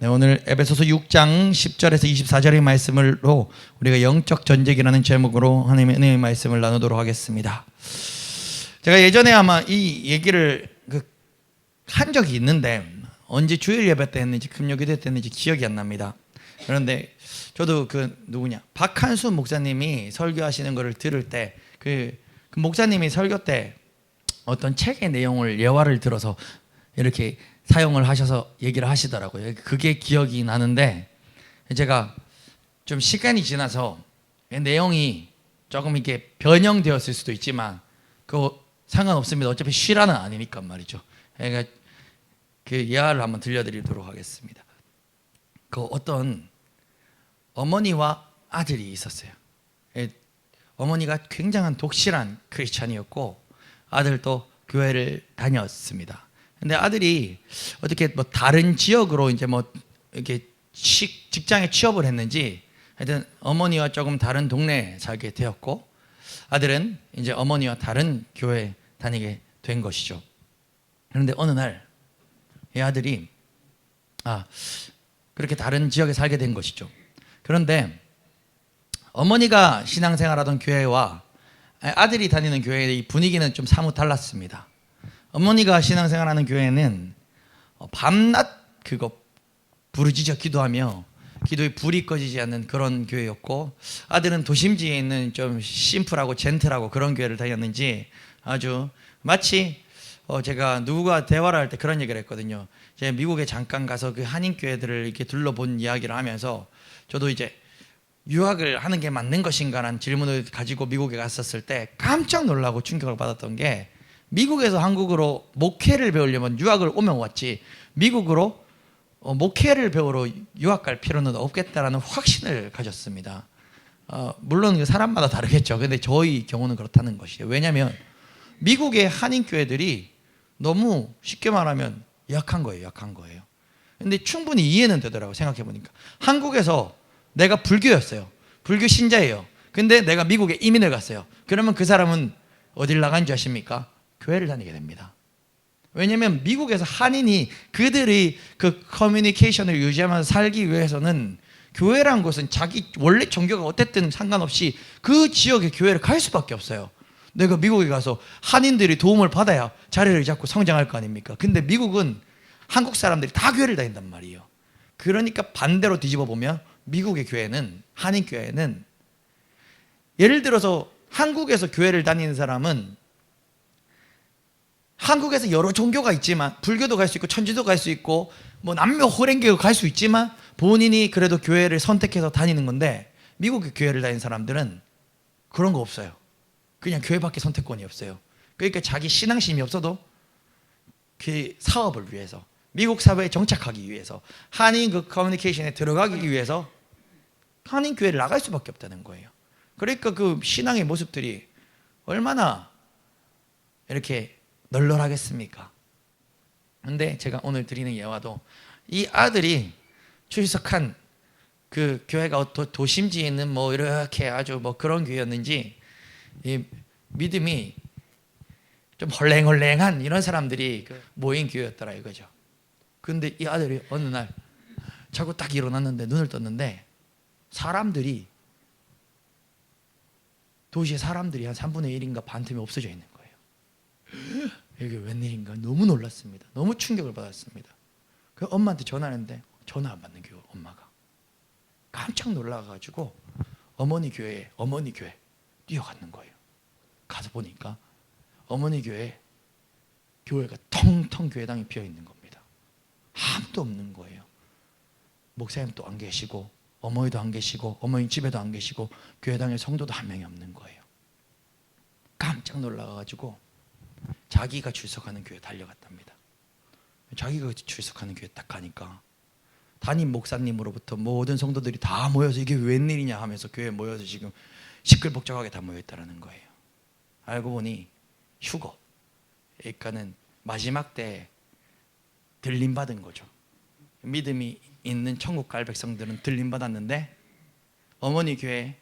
네, 오늘 에베소서 6장 10절에서 24절의 말씀으로 우리가 영적 전쟁이라는 제목으로 하나님의 은혜의 말씀을 나누도록 하겠습니다. 제가 예전에 아마 이 얘기를 한 적이 있는데 언제 주일 예배 때 했는지 금요기도 때 했는지 기억이 안 납니다. 그런데 저도 박한수 목사님이 설교하시는 것을 들을 때 그 목사님이 설교 때 어떤 책의 내용을 예화를 들어서 이렇게 사용을 하셔서 얘기를 하시더라고요. 그게 기억이 나는데 제가 좀 시간이 지나서 내용이 조금 이렇게 변형되었을 수도 있지만 그거 상관없습니다. 어차피 실화는 아니니까 말이죠. 그러니까 그 예화를 한번 들려드리도록 하겠습니다. 그 어떤 어머니와 아들이 있었어요. 어머니가 굉장한 독실한 크리스찬이었고 아들도 교회를 다녔습니다. 근데 아들이 어떻게 다른 지역으로 이제 이렇게 직장에 취업을 했는지 하여튼 어머니와 조금 다른 동네에 살게 되었고 아들은 이제 어머니와 다른 교회 다니게 된 것이죠. 그런데 어느 날 이 아들이 그렇게 다른 지역에 살게 된 것이죠. 그런데 어머니가 신앙생활하던 교회와 아들이 다니는 교회의 분위기는 좀 사뭇 달랐습니다. 어머니가 신앙생활하는 교회는 밤낮 부르짖어 기도하며 기도에 불이 꺼지지 않는 그런 교회였고 아들은 도심지에 있는 좀 심플하고 젠틀하고 그런 교회를 다녔는지 아주 마치 제가 누구가 대화를 할 때 그런 얘기를 했거든요. 제가 미국에 잠깐 가서 그 한인교회들을 이렇게 둘러본 이야기를 하면서 저도 이제 유학을 하는 게 맞는 것인가라는 질문을 가지고 미국에 갔었을 때 깜짝 놀라고 충격을 받았던 게 미국에서 한국으로 목회를 배우려면 유학을 오면 왔지 미국으로 목회를 배우러 유학 갈 필요는 없겠다라는 확신을 가졌습니다. 물론 사람마다 다르겠죠. 근데 저희 경우는 그렇다는 것이에요. 왜냐하면 미국의 한인교회들이 너무 쉽게 말하면 약한 거예요. 근데 충분히 이해는 되더라고요. 생각해보니까 한국에서 내가 불교였어요. 불교 신자예요. 근데 내가 미국에 이민을 갔어요. 그러면 그 사람은 어딜 나간 줄 아십니까? 교회를 다니게 됩니다. 왜냐하면 미국에서 한인이 그들의 그 커뮤니케이션을 유지하면서 살기 위해서는 교회란 것은 자기 원래 종교가 어땠든 상관없이 그 지역의 교회를 갈 수밖에 없어요. 내가 미국에 가서 한인들이 도움을 받아야 자리를 잡고 성장할 거 아닙니까? 근데 미국은 한국 사람들이 다 교회를 다닌단 말이에요. 그러니까 반대로 뒤집어 보면 미국의 교회는 한인교회는 예를 들어서 한국에서 교회를 다니는 사람은 한국에서 여러 종교가 있지만 불교도 갈 수 있고 천주도 갈 수 있고 남묘 호랭교도 갈 수 있지만 본인이 그래도 교회를 선택해서 다니는 건데 미국의 교회를 다니는 사람들은 그런 거 없어요. 그냥 교회밖에 선택권이 없어요. 그러니까 자기 신앙심이 없어도 그 사업을 위해서 미국 사회에 정착하기 위해서 한인 그 커뮤니케이션에 들어가기 위해서 한인 교회를 나갈 수밖에 없다는 거예요. 그러니까 그 신앙의 모습들이 얼마나 이렇게 널널하겠습니까? 근데 제가 오늘 드리는 예화도 이 아들이 출석한 그 교회가 도심지에 있는 이렇게 아주 그런 교회였는지 이 믿음이 좀 헐랭헐랭한 이런 사람들이 모인 교회였더라 이거죠. 근데 이 아들이 어느 날 자고 딱 일어났는데 눈을 떴는데 도시의 사람들이 한 3분의 1인가 반틈이 없어져 있는 거예요. 이게 웬일인가 너무 놀랐습니다. 너무 충격을 받았습니다. 그 엄마한테 전화했는데 전화 안 받는 교회 엄마가 깜짝 놀라가지고 어머니 교회 뛰어갔는 거예요. 가서 보니까 어머니 교회가 텅텅 교회당이 비어 있는 겁니다. 아무도 없는 거예요. 목사님도 안 계시고 어머니도 안 계시고 어머니 집에도 안 계시고 교회당에 성도도 한 명이 없는 거예요. 깜짝 놀라가지고 자기가 출석하는 교회 달려갔답니다. 자기가 출석하는 교회 딱 가니까 담임 목사님으로부터 모든 성도들이 다 모여서 이게 웬일이냐 하면서 교회에 모여서 지금 시끌벅적하게 다 모여있다는 거예요. 알고 보니 휴거, 그러니까는 마지막 때 들림받은 거죠. 믿음이 있는 천국 갈 백성들은 들림받았는데 어머니 교회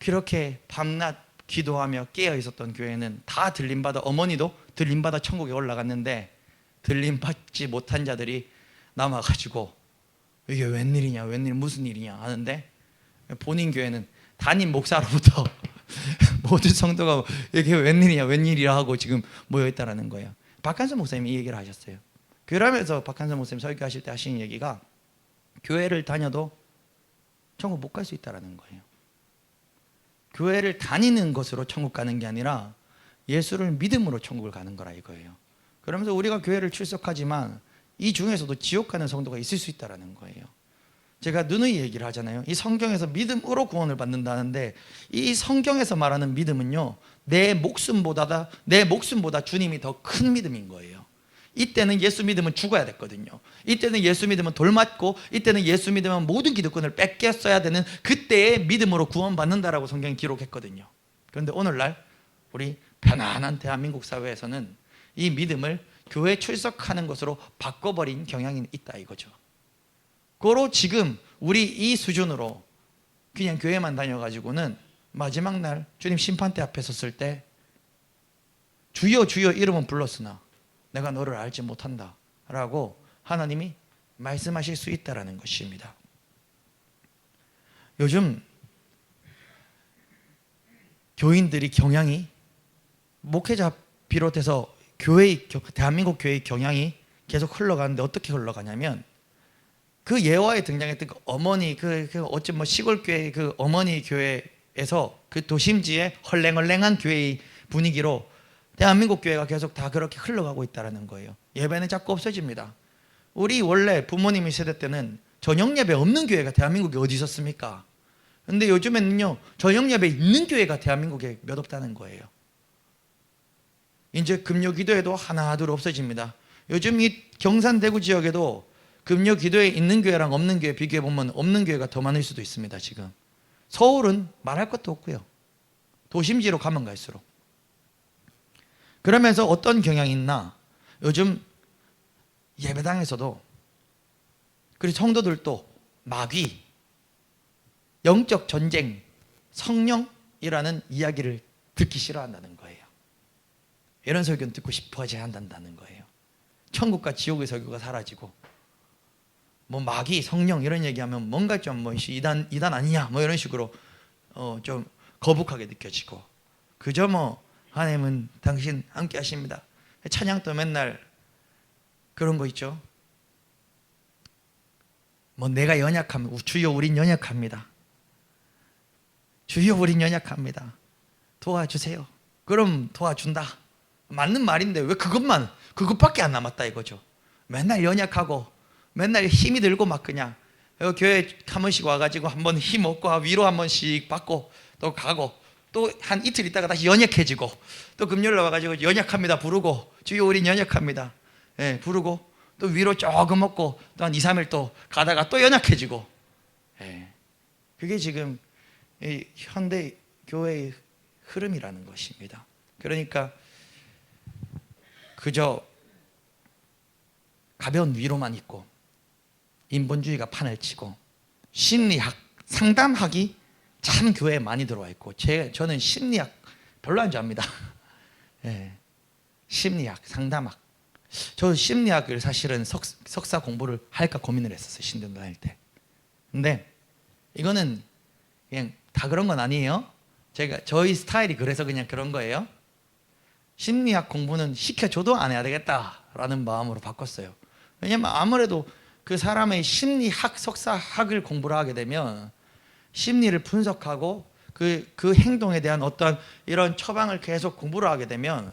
그렇게 밤낮 기도하며 깨어 있었던 교회는 다 들림받아 어머니도 들림받아 천국에 올라갔는데 들림받지 못한 자들이 남아가지고 이게 웬일이냐, 웬일, 무슨 일이냐 하는데 본인 교회는 담임 목사로부터 모든 성도가 이게 웬일이냐, 웬일이라 하고 지금 모여 있다라는 거예요. 박한선 목사님이 이 얘기를 하셨어요. 그러면서 박한선 목사님 설교하실 때 하신 얘기가 교회를 다녀도 천국 못 갈 수 있다라는 거예요. 교회를 다니는 것으로 천국 가는 게 아니라 예수를 믿음으로 천국을 가는 거라 이거예요. 그러면서 우리가 교회를 출석하지만 이 중에서도 지옥 가는 성도가 있을 수 있다라는 거예요. 제가 누누이 얘기를 하잖아요. 이 성경에서 믿음으로 구원을 받는다는데 이 성경에서 말하는 믿음은요, 내 목숨보다 주님이 더 큰 믿음인 거예요. 이때는 예수 믿으면 죽어야 됐거든요. 이때는 예수 믿으면 돌 맞고, 이때는 예수 믿으면 모든 기득권을 뺏겼어야 되는 그때의 믿음으로 구원받는다라고 성경이 기록했거든요. 그런데 오늘날 우리 편안한 대한민국 사회에서는 이 믿음을 교회 출석하는 것으로 바꿔버린 경향이 있다 이거죠. 고로 지금 우리 이 수준으로 그냥 교회만 다녀가지고는 마지막 날 주님 심판대 앞에 섰을 때 주여 주여 이름은 불렀으나 내가 너를 알지 못한다 라고 하나님이 말씀하실 수 있다는 것입니다. 요즘 교인들이 경향이, 목회자 비롯해서 대한민국 교회의 경향이 계속 흘러가는데 어떻게 흘러가냐면, 그 예화에 등장했던 그 어머니, 어찌 시골 교회 그 어머니 교회에서 그 도심지의 헐랭헐랭한 교회의 분위기로 대한민국 교회가 계속 다 그렇게 흘러가고 있다는 거예요. 예배는 자꾸 없어집니다. 우리 원래 부모님의 세대 때는 저녁 예배 없는 교회가 대한민국에 어디 있었습니까? 근데 요즘에는요, 저녁 예배 있는 교회가 대한민국에 몇 없다는 거예요. 이제 금요 기도회도 하나 둘 없어집니다. 요즘 이 경산 대구 지역에도 금요 기도회 있는 교회랑 없는 교회 비교해 보면 없는 교회가 더 많을 수도 있습니다. 지금 서울은 말할 것도 없고요. 도심지로 가면 갈수록. 그러면서 어떤 경향이 있나? 요즘 예배당에서도, 그리고 성도들도 마귀, 영적 전쟁, 성령이라는 이야기를 듣기 싫어한다는 거예요. 이런 설교는 듣고 싶어하지 않는다는 거예요. 천국과 지옥의 설교가 사라지고, 마귀, 성령 이런 얘기하면 뭔가 좀 이단 아니냐 이런 식으로 좀 거북하게 느껴지고, 그저 하나님은 당신 함께 하십니다. 찬양도 맨날 그런 거 있죠. 내가 연약하면 주여 우린 연약합니다. 주여 우린 연약합니다. 도와주세요. 그럼 도와준다. 맞는 말인데 왜 그것밖에 안 남았다 이거죠. 맨날 연약하고 맨날 힘이 들고 막 그냥 교회 한 번씩 와가지고 한번 힘 얻고 위로 한 번씩 받고 또 가고, 또 한 이틀 있다가 다시 연약해지고, 또 금요일 와가지고 연약합니다 부르고, 주여 우린 연약합니다 부르고, 또 위로 조금 얻고 또 한 2, 3일 또 가다가 또 연약해지고. 그게 지금 이 현대 교회의 흐름이라는 것입니다. 그러니까 그저 가벼운 위로만 있고 인본주의가 판을 치고 심리학, 상담학이 참 교회에 많이 들어와 있고, 저는 심리학 별로 안 좋아합니다. 심리학, 상담학. 저 심리학을 사실은 석사 공부를 할까 고민을 했었어요, 신대원 다닐 때. 근데 이거는 그냥 다 그런 건 아니에요. 저희 스타일이 그래서 그냥 그런 거예요. 심리학 공부는 시켜줘도 안 해야 되겠다라는 마음으로 바꿨어요. 왜냐면 아무래도 그 사람의 심리학, 석사학을 공부를 하게 되면 심리를 분석하고 그 행동에 대한 어떤 이런 처방을 계속 공부를 하게 되면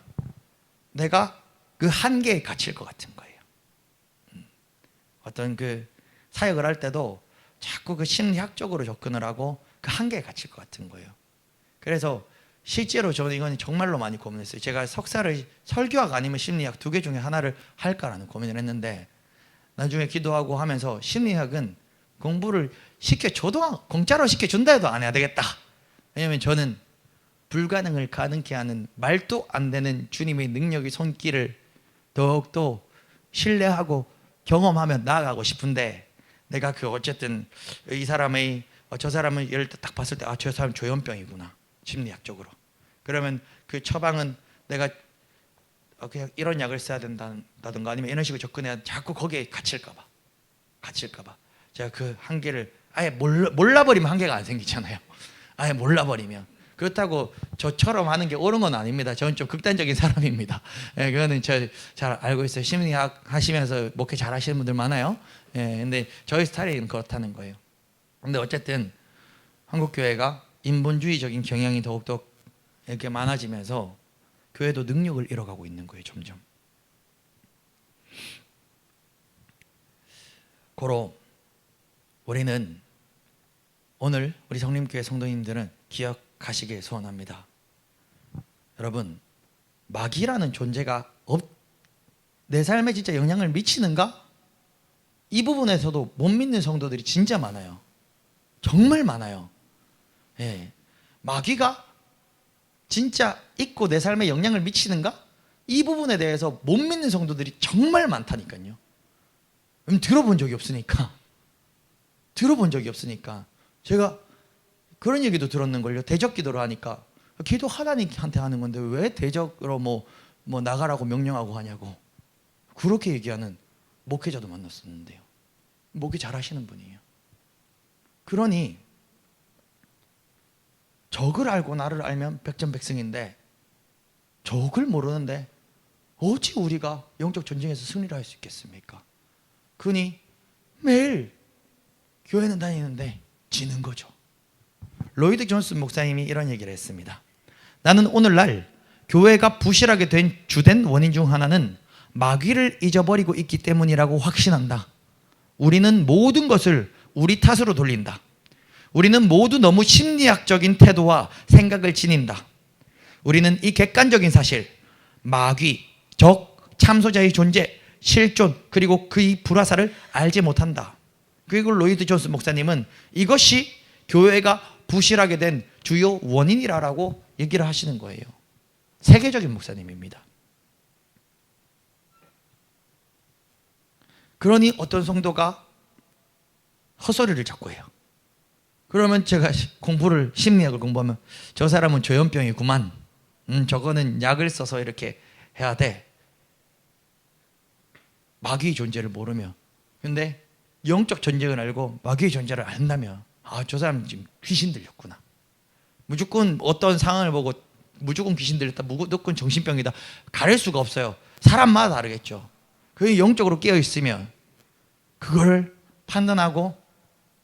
내가 그 한계에 갇힐 것 같은 거예요. 어떤 그 사역을 할 때도 자꾸 그 심리학적으로 접근을 하고 그 한계에 갇힐 것 같은 거예요. 그래서 실제로 저는 이건 정말로 많이 고민했어요. 제가 석사를 설교학 아니면 심리학 두 개 중에 하나를 할까라는 고민을 했는데, 나중에 기도하고 하면서 심리학은 공부를 시켜줘도, 공짜로 시켜준다 해도 안 해야 되겠다. 왜냐하면 저는 불가능을 가능케 하는 말도 안 되는 주님의 능력의 손길을 더욱더 신뢰하고 경험하며 나아가고 싶은데, 내가 어쨌든 이 사람의 저 사람을 예를 딱 봤을 때 저 사람 조현병이구나, 심리학적으로. 그러면 그 처방은 내가 그냥 이런 약을 써야 된다든가 아니면 이런 식으로 접근해야, 자꾸 거기에 갇힐까 봐. 제가 그 한계를 아예 몰라버리면 한계가 안 생기잖아요. 아예 몰라버리면. 그렇다고 저처럼 하는 게 옳은 건 아닙니다. 저는 좀 극단적인 사람입니다. 예, 그거는 저 잘 알고 있어요. 심리학 하시면서 목회 잘 하시는 분들 많아요. 예, 근데 저희 스타일은 그렇다는 거예요. 근데 어쨌든 한국 교회가 인본주의적인 경향이 더욱더 이렇게 많아지면서 교회도 능력을 잃어가고 있는 거예요. 점점. 고로 우리는 오늘 우리 성림교회 성도님들은 기억하시길 소원합니다. 여러분, 마귀라는 존재가 내 삶에 진짜 영향을 미치는가? 이 부분에서도 못 믿는 성도들이 진짜 많아요. 정말 많아요. 예. 마귀가 진짜 있고 내 삶에 영향을 미치는가? 이 부분에 대해서 못 믿는 성도들이 정말 많다니까요. 들어본 적이 없으니까. 제가 그런 얘기도 들었는걸요. 대적 기도를 하니까 기도 하나님한테 하는 건데 왜 대적으로 뭐 나가라고 명령하고 하냐고 그렇게 얘기하는 목회자도 만났었는데요. 목회 잘하시는 분이에요. 그러니 적을 알고 나를 알면 백전백승인데 적을 모르는데 어찌 우리가 영적 전쟁에서 승리를 할 수 있겠습니까? 그니 매일 교회는 다니는데 지는 거죠. 로이드 존슨 목사님이 이런 얘기를 했습니다. 나는 오늘날 교회가 부실하게 된 주된 원인 중 하나는 마귀를 잊어버리고 있기 때문이라고 확신한다. 우리는 모든 것을 우리 탓으로 돌린다. 우리는 모두 너무 심리학적인 태도와 생각을 지닌다. 우리는 이 객관적인 사실, 마귀, 적, 참소자의 존재, 실존, 그리고 그의 불화사를 알지 못한다. 그리고 로이드 존슨 목사님은 이것이 교회가 부실하게 된 주요 원인이라고 얘기를 하시는 거예요. 세계적인 목사님입니다. 그러니 어떤 성도가 헛소리를 자꾸 해요. 그러면 제가 심리학을 공부하면 저 사람은 조현병이구만. 저거는 약을 써서 이렇게 해야 돼. 마귀의 존재를 모르며. 근데 영적 전쟁을 알고 마귀의 존재를 안다면 저 사람은 지금 귀신 들렸구나. 무조건 어떤 상황을 보고 무조건 귀신 들렸다, 무조건 정신병이다 가릴 수가 없어요. 사람마다 다르겠죠. 그게 영적으로 깨어있으면 그걸 판단하고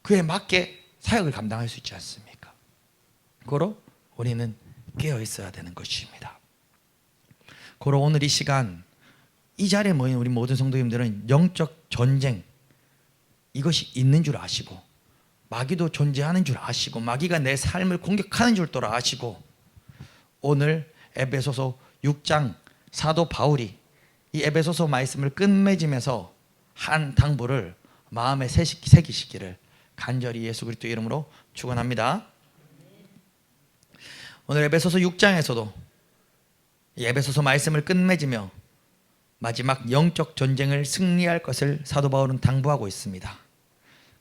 그에 맞게 사역을 감당할 수 있지 않습니까? 고로 우리는 깨어있어야 되는 것입니다. 고로 오늘 이 시간 이 자리에 모인 우리 모든 성도님들은 영적 전쟁 이것이 있는 줄 아시고 마귀도 존재하는 줄 아시고 마귀가 내 삶을 공격하는 줄 또한 아시고 오늘 에베소서 6장 사도 바울이 이 에베소서 말씀을 끝맺으면서 한 당부를 마음에 새기시기를 간절히 예수 그리스도 이름으로 축원합니다. 오늘 에베소서 6장에서도 이 에베소서 말씀을 끝맺으며 마지막 영적 전쟁을 승리할 것을 사도 바울은 당부하고 있습니다.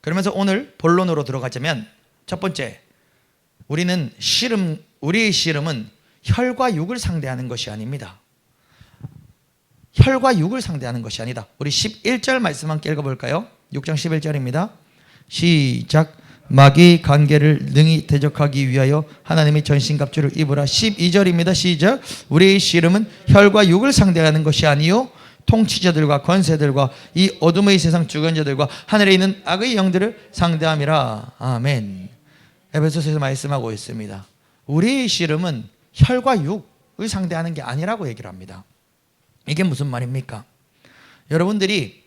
그러면서 오늘 본론으로 들어가자면 첫 번째, 우리의 씨름은 혈과 육을 상대하는 것이 아닙니다. 혈과 육을 상대하는 것이 아니다. 우리 11절 말씀 함께 읽어볼까요? 6장 11절입니다. 시작. 마귀 관계를 능히 대적하기 위하여 하나님의 전신갑주를 입으라. 12절입니다. 시작. 우리의 씨름은 혈과 육을 상대하는 것이 아니요 통치자들과 권세들과 이 어둠의 세상 주권자들과 하늘에 있는 악의 영들을 상대함이라. 아멘. 에베소서에서 말씀하고 있습니다. 우리의 씨름은 혈과 육을 상대하는 게 아니라고 얘기를 합니다. 이게 무슨 말입니까? 여러분들이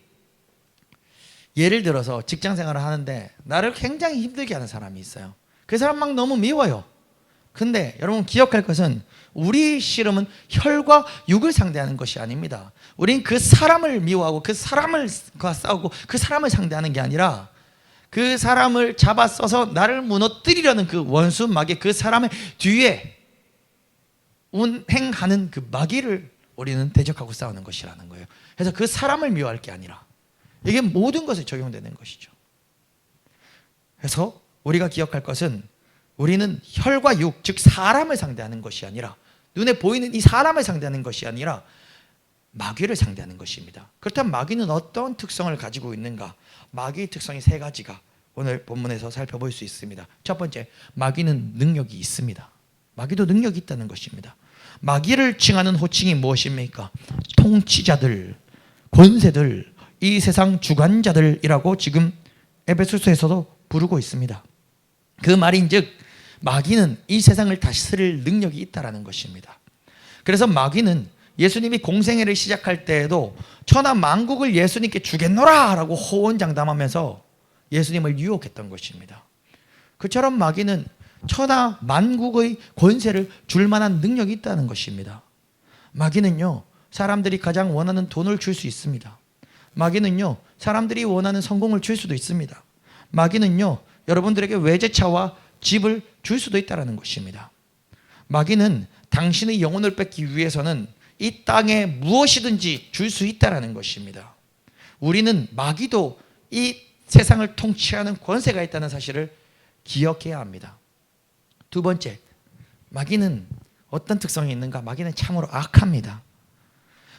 예를 들어서 직장 생활을 하는데 나를 굉장히 힘들게 하는 사람이 있어요. 그 사람 막 너무 미워요. 근데 여러분 기억할 것은 우리 씨름은 혈과 육을 상대하는 것이 아닙니다. 우린 그 사람을 미워하고 그 사람과 싸우고 그 사람을 상대하는 게 아니라 그 사람을 잡아 써서 나를 무너뜨리려는 그 원수 마귀, 그 사람의 뒤에 운행하는 그 마귀를 우리는 대적하고 싸우는 것이라는 거예요. 그래서 그 사람을 미워할 게 아니라 이게 모든 것에 적용되는 것이죠. 그래서 우리가 기억할 것은 우리는 혈과 육, 즉 사람을 상대하는 것이 아니라 눈에 보이는 이 사람을 상대하는 것이 아니라 마귀를 상대하는 것입니다. 그렇다면 마귀는 어떤 특성을 가지고 있는가? 마귀의 특성이 세 가지가 오늘 본문에서 살펴볼 수 있습니다. 첫 번째, 마귀는 능력이 있습니다. 마귀도 능력이 있다는 것입니다. 마귀를 칭하는 호칭이 무엇입니까? 통치자들, 권세들, 이 세상 주관자들이라고 지금 에베소서에서도 부르고 있습니다. 그 말인즉 마귀는 이 세상을 다스릴 능력이 있다라는 것입니다. 그래서 마귀는 예수님이 공생애를 시작할 때에도 천하 만국을 예수님께 주겠노라 라고 호언장담하면서 예수님을 유혹했던 것입니다. 그처럼 마귀는 천하 만국의 권세를 줄 만한 능력이 있다는 것입니다. 마귀는요, 사람들이 가장 원하는 돈을 줄 수 있습니다. 마귀는요, 사람들이 원하는 성공을 줄 수도 있습니다. 마귀는요, 여러분들에게 외제차와 집을 줄 수도 있다는 것입니다. 마귀는 당신의 영혼을 뺏기 위해서는 이 땅에 무엇이든지 줄 수 있다는 것입니다. 우리는 마귀도 이 세상을 통치하는 권세가 있다는 사실을 기억해야 합니다. 두 번째, 마귀는 어떤 특성이 있는가? 마귀는 참으로 악합니다.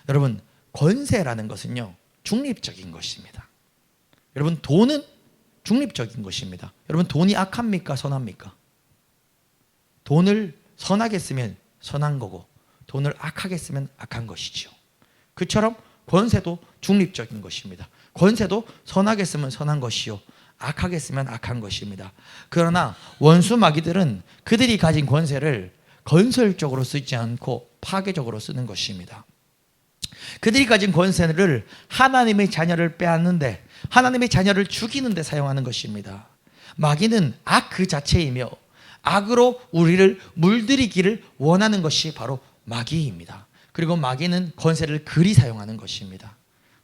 여러분, 권세라는 것은요, 중립적인 것입니다. 여러분, 돈은 중립적인 것입니다. 여러분, 돈이 악합니까? 선합니까? 돈을 선하게 쓰면 선한 거고 돈을 악하게 쓰면 악한 것이죠. 그처럼 권세도 중립적인 것입니다. 권세도 선하게 쓰면 선한 것이요, 악하게 쓰면 악한 것입니다. 그러나 원수 마귀들은 그들이 가진 권세를 건설적으로 쓰지 않고 파괴적으로 쓰는 것입니다. 그들이 가진 권세를 하나님의 자녀를 빼앗는데, 하나님의 자녀를 죽이는 데 사용하는 것입니다. 마귀는 악 그 자체이며 악으로 우리를 물들이기를 원하는 것이 바로 마귀입니다. 그리고 마귀는 권세를 그리 사용하는 것입니다.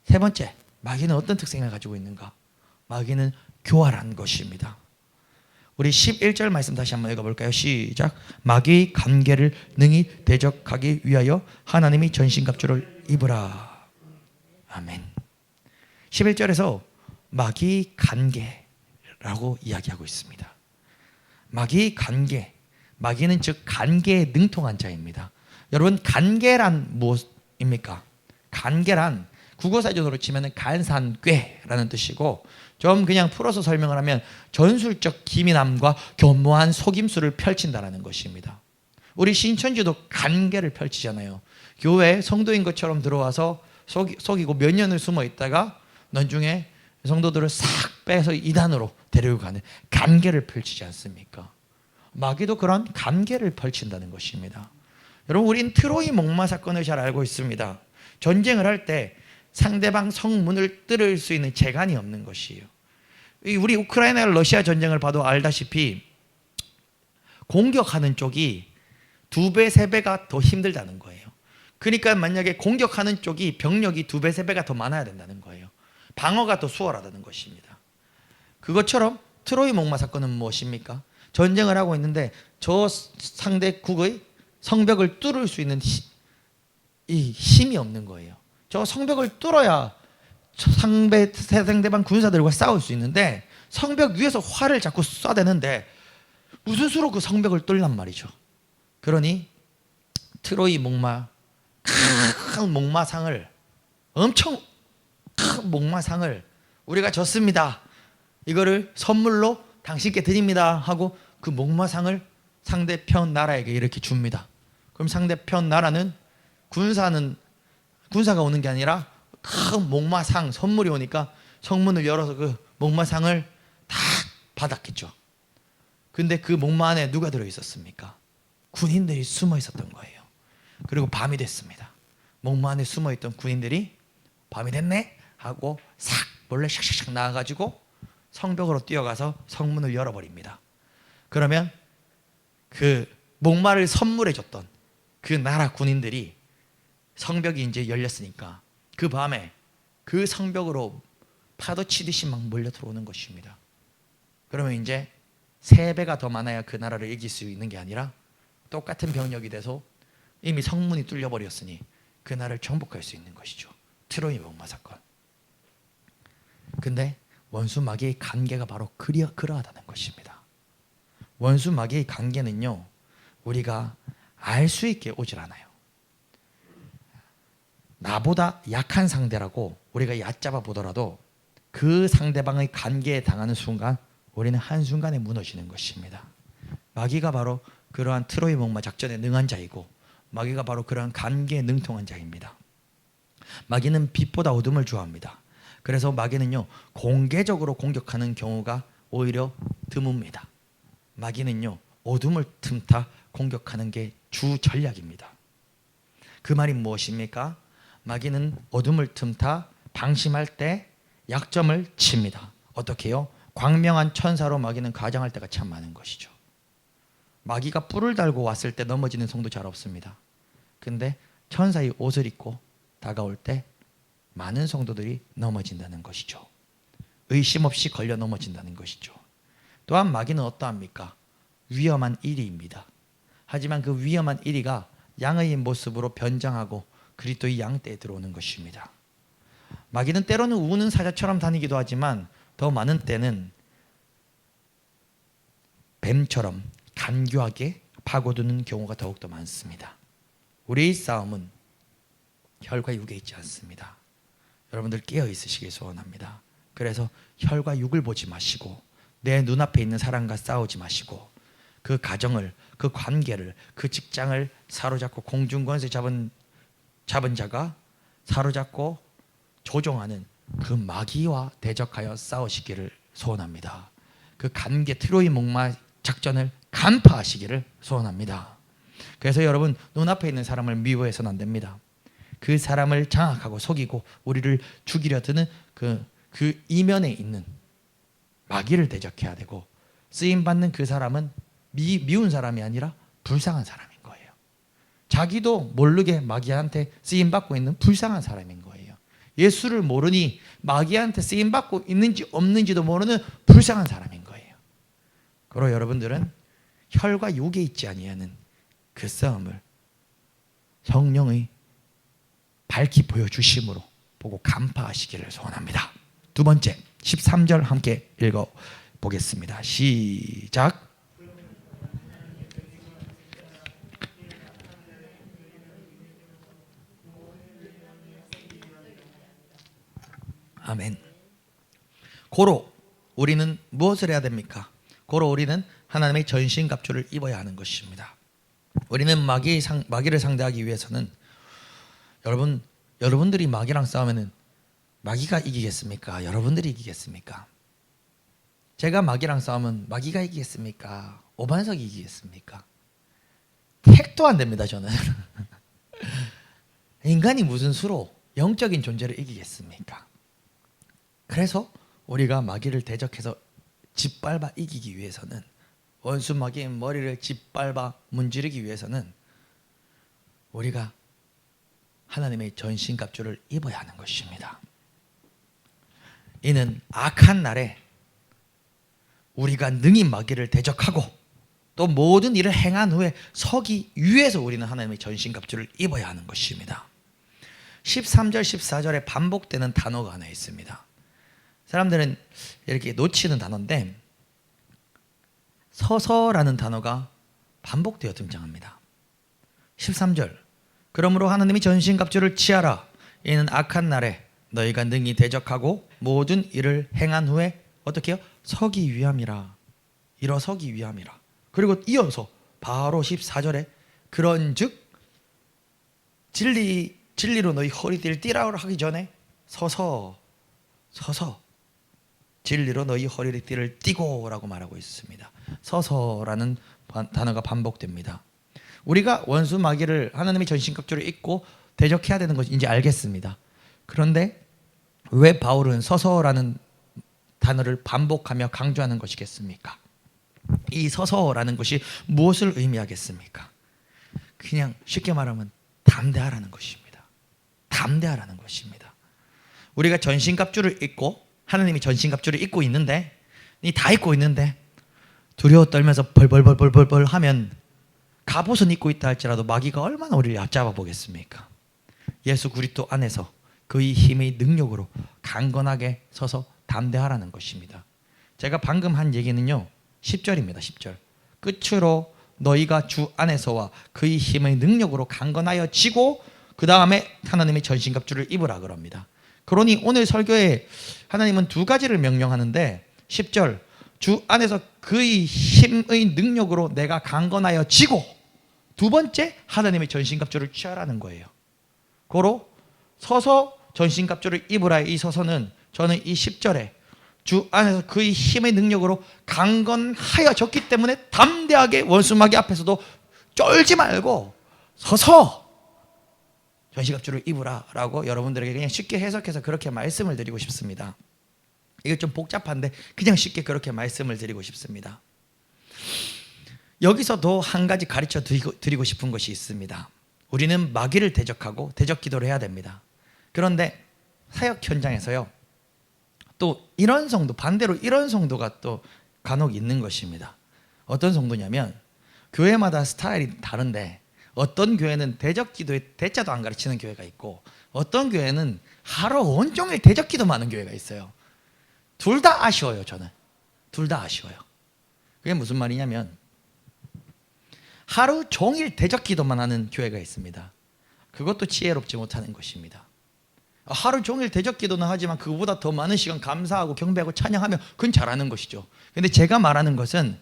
세 번째, 마귀는 어떤 특성을 가지고 있는가? 마귀는 교활한 것입니다. 우리 11절 말씀 다시 한번 읽어볼까요? 시작. 마귀의 관계를 능히 대적하기 위하여 하나님이 전신갑주를 입으라. 아멘. 11절에서 마귀의 관계라고 이야기하고 있습니다. 마귀의 관계, 마귀는 즉 관계에 능통한 자입니다. 여러분, 관계란 무엇입니까? 관계란 국어사전으로 치면 간산꾀라는 뜻이고, 좀 그냥 풀어서 설명을 하면 전술적 기민함과 교묘한 속임수를 펼친다는 것입니다. 우리 신천지도 관계를 펼치잖아요. 교회에 성도인 것처럼 들어와서 속이고 몇 년을 숨어 있다가 나중에 성도들을 싹 빼서 이단으로 데리고 가는 관계를 펼치지 않습니까? 마귀도 그런 관계를 펼친다는 것입니다. 여러분, 우린 트로이 목마 사건을 잘 알고 있습니다. 전쟁을 할 때 상대방 성문을 뚫을 수 있는 재간이 없는 것이에요. 우리 우크라이나 러시아 전쟁을 봐도 알다시피 공격하는 쪽이 2배, 3배가 더 힘들다는 거예요. 그러니까 만약에 공격하는 쪽이 병력이 2배, 3배가 더 많아야 된다는 거예요. 방어가 더 수월하다는 것입니다. 그것처럼 트로이 목마 사건은 무엇입니까? 전쟁을 하고 있는데 저 상대국의 성벽을 뚫을 수 있는 이 힘이 없는 거예요. 저 성벽을 뚫어야 상대방 군사들과 싸울 수 있는데 성벽 위에서 활을 자꾸 쏴대는데 무슨 수로 그 성벽을 뚫란 말이죠. 그러니 트로이 목마, 큰 목마상을, 엄청 큰 목마상을 우리가 졌습니다, 이거를 선물로 당신께 드립니다 하고 그 목마상을 상대편 나라에게 이렇게 줍니다. 그럼 상대편 나라는 군사가 오는 게 아니라 큰 목마상 선물이 오니까 성문을 열어서 그 목마상을 다 받았겠죠. 근데 그 목마 안에 누가 들어있었습니까? 군인들이 숨어 있었던 거예요. 그리고 밤이 됐습니다. 목마 안에 숨어 있던 군인들이 밤이 됐네 하고 싹 몰래 샥샥샥 나와가지고 성벽으로 뛰어가서 성문을 열어버립니다. 그러면 그 목마를 선물해줬던 그 나라 군인들이 성벽이 이제 열렸으니까 그 밤에 그 성벽으로 파도 치듯이 막 몰려 들어오는 것입니다. 그러면 이제 3배가 더 많아야 그 나라를 이길 수 있는 게 아니라 똑같은 병력이 돼서 이미 성문이 뚫려버렸으니 그 나라를 정복할 수 있는 것이죠. 트로이 목마 사건. 근데 원수 마귀의 관계가 바로 그러하다는 것입니다. 원수 마귀의 관계는요, 우리가 알 수 있게 오질 않아요. 나보다 약한 상대라고 우리가 얕잡아 보더라도 그 상대방의 관계에 당하는 순간 우리는 한순간에 무너지는 것입니다. 마귀가 바로 그러한 트로이 목마 작전에 능한 자이고 마귀가 바로 그러한 관계에 능통한 자입니다. 마귀는 빛보다 어둠을 좋아합니다. 그래서 마귀는요, 공개적으로 공격하는 경우가 오히려 드뭅니다. 마귀는요, 어둠을 틈타 공격하는 게 주 전략입니다. 그 말이 무엇입니까? 마귀는 어둠을 틈타 방심할 때 약점을 칩니다. 어떻게 해요? 광명한 천사로 마귀는 가장할 때가 참 많은 것이죠. 마귀가 뿔을 달고 왔을 때 넘어지는 성도 잘 없습니다. 근데 천사의 옷을 입고 다가올 때 많은 성도들이 넘어진다는 것이죠. 의심 없이 걸려 넘어진다는 것이죠. 또한 마귀는 어떠합니까? 위험한 이리입니다. 하지만 그 위험한 이리가 양의 모습으로 변장하고 그리스도의 양떼에 들어오는 것입니다. 마귀는 때로는 우는 사자처럼 다니기도 하지만 더 많은 때는 뱀처럼 간교하게 파고드는 경우가 더욱더 많습니다. 우리의 싸움은 혈과 육에 있지 않습니다. 여러분들 깨어 있으시길 소원합니다. 그래서 혈과 육을 보지 마시고 내 눈앞에 있는 사람과 싸우지 마시고 그 가정을, 그 관계를, 그 직장을 사로잡고 공중권세 잡은 자가 사로잡고 조종하는 그 마귀와 대적하여 싸우시기를 소원합니다. 그 관계 트로이 목마 작전을 간파하시기를 소원합니다. 그래서 여러분, 눈앞에 있는 사람을 미워해서는 안 됩니다. 그 사람을 장악하고 속이고 우리를 죽이려 드는 그 이면에 있는 마귀를 대적해야 되고, 쓰임받는 그 사람은 미운 사람이 아니라 불쌍한 사람인 거예요. 자기도 모르게 마귀한테 쓰임받고 있는 불쌍한 사람인 거예요. 예수를 모르니 마귀한테 쓰임받고 있는지 없는지도 모르는 불쌍한 사람인 거예요. 그리고 여러분들은 혈과 육에 있지 아니하는 그 싸움을 성령의 밝히 보여주심으로 보고 간파하시기를 소원합니다. 두 번째, 13절 함께 읽어보겠습니다. 시작. 아멘. 고로 우리는 무엇을 해야 됩니까? 고로 우리는 하나님의 전신갑주를 입어야 하는 것입니다. 우리는 마귀를 상대하기 위해서는 여러분들이 마귀랑 싸우면은 마귀가 이기겠습니까? 여러분들이 이기겠습니까? 제가 마귀랑 싸우면 마귀가 이기겠습니까? 오반석이 이기겠습니까? 택도 안 됩니다, 저는. 인간이 무슨 수로 영적인 존재를 이기겠습니까? 그래서 우리가 마귀를 대적해서 짓밟아 이기기 위해서는, 원수 마귀의 머리를 짓밟아 문지르기 위해서는 우리가 하나님의 전신갑주를 입어야 하는 것입니다. 이는 악한 날에 우리가 능히 마귀를 대적하고 또 모든 일을 행한 후에 서기 위해서 우리는 하나님의 전신갑주를 입어야 하는 것입니다. 13절 14절에 반복되는 단어가 하나 있습니다. 사람들은 이렇게 놓치는 단어인데, 서서라는 단어가 반복되어 등장합니다. 13절, 그러므로 하나님이 전신갑주를 취하라. 이는 악한 날에 너희가 능히 대적하고 모든 일을 행한 후에 어떻게 해요? 서기 위함이라. 일어서기 위함이라. 그리고 이어서 바로 14절에 그런즉 진리로 너희 허리띠를 띠라 하기 전에 서서 진리로 너희 허리띠를 띠고 라고 말하고 있습니다. 서서라는 단어가 반복됩니다. 우리가 원수 마귀를 하나님의 전신갑주를 입고 대적해야 되는 것이 이제 알겠습니다. 그런데 왜 바울은 서서라는 단어를 반복하며 강조하는 것이겠습니까? 이 서서라는 것이 무엇을 의미하겠습니까? 그냥 쉽게 말하면 담대하라는 것입니다. 담대하라는 것입니다. 우리가 전신갑주를 입고, 하나님이 전신갑주를 입고 있는데, 다 입고 있는데 두려워 떨면서 벌벌 하면 갑옷은 입고 있다 할지라도 마귀가 얼마나 우리를 얕잡아 보겠습니까? 예수 그리스도 안에서 그의 힘의 능력으로 강건하게 서서 담대하라는 것입니다. 제가 방금 한 얘기는요, 10절입니다. 10절. 끝으로 너희가 주 안에서와 그의 힘의 능력으로 강건하여 지고 그 다음에 하나님의 전신갑주를 입으라 그럽니다. 그러니 오늘 설교에 하나님은 두 가지를 명령하는데 10절 주 안에서 그의 힘의 능력으로 내가 강건하여 지고, 두 번째 하나님의 전신갑주를 취하라는 거예요. 고로 서서 전신갑주를 입으라. 이 서서는 저는 이 10절에 주 안에서 그의 힘의 능력으로 강건하여졌기 때문에 담대하게 원수마귀 앞에서도 쫄지 말고 서서 전신갑주를 입으라 라고 여러분들에게 그냥 쉽게 해석해서 그렇게 말씀을 드리고 싶습니다. 이게 좀 복잡한데 그냥 쉽게 그렇게 말씀을 드리고 싶습니다. 여기서도 한 가지 가르쳐 드리고 싶은 것이 있습니다. 우리는 마귀를 대적하고 대적 기도를 해야 됩니다. 그런데 사역 현장에서요, 또 이런 성도, 반대로 이런 성도가 또 간혹 있는 것입니다. 어떤 성도냐면 교회마다 스타일이 다른데 어떤 교회는 대적 기도에 대자도 안 가르치는 교회가 있고 어떤 교회는 하루 온종일 대적 기도만 하는 교회가 있어요. 둘 다 아쉬워요. 저는 둘 다 아쉬워요. 그게 무슨 말이냐면 하루 종일 대적 기도만 하는 교회가 있습니다. 그것도 지혜롭지 못하는 것입니다. 하루 종일 대적 기도는 하지만 그거보다 더 많은 시간 감사하고 경배하고 찬양하면 그건 잘하는 것이죠. 근데 제가 말하는 것은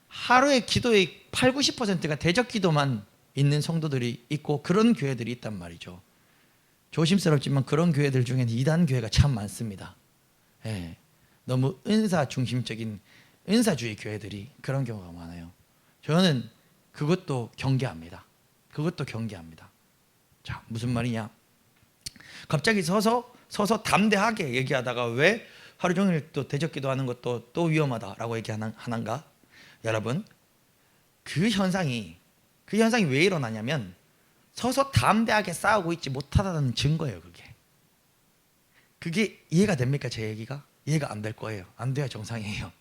하루의 기도의 8, 90%가 대적 기도만 있는 성도들이 있고 그런 교회들이 있단 말이죠. 조심스럽지만 그런 교회들 중에는 이단 교회가 참 많습니다. 예, 너무 은사 중심적인 은사주의 교회들이 그런 경우가 많아요. 저는 그것도 경계합니다. 그것도 경계합니다. 자, 무슨 말이냐? 갑자기 서서 담대하게 얘기하다가 왜 하루 종일 또 대적 기도하는 것도 또 위험하다라고 얘기하는가? 여러분, 그 현상이 왜 일어나냐면 서서 담대하게 싸우고 있지 못하다는 증거예요. 그게 이해가 됩니까? 제 얘기가 이해가 안 될 거예요. 안 돼야 정상이에요.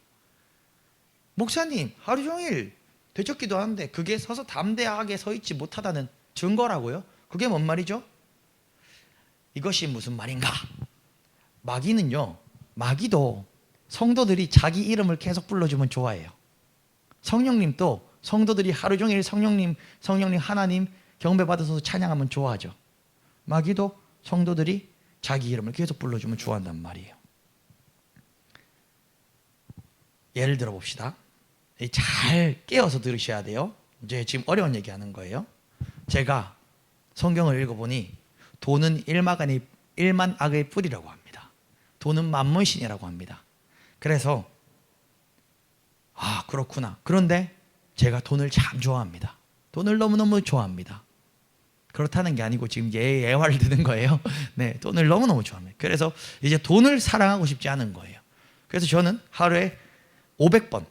목사님 하루 종일 대적 기도하는데 그게 서서 담대하게 서 있지 못하다는 증거라고요? 그게 뭔 말이죠? 이것이 무슨 말인가? 마귀도 성도들이 자기 이름을 계속 불러주면 좋아해요. 성령님도 성도들이 하루 종일 성령님 하나님 경배받아서 찬양하면 좋아하죠. 마귀도 성도들이 자기 이름을 계속 불러주면 좋아한단 말이에요. 예를 들어 봅시다. 잘 깨어서 들으셔야 돼요. 이제 지금 어려운 얘기하는 거예요. 제가 성경을 읽어보니 돈은 일만 악의 뿌리라고 합니다. 돈은 만문신이라고 합니다. 그래서 그렇구나. 그런데 제가 돈을 참 좋아합니다. 돈을 너무너무 좋아합니다. 그렇다는 게 아니고 지금 예화를 드는 거예요. 네, 돈을 너무너무 좋아합니다. 그래서 이제 돈을 사랑하고 싶지 않은 거예요. 그래서 저는 하루에 500번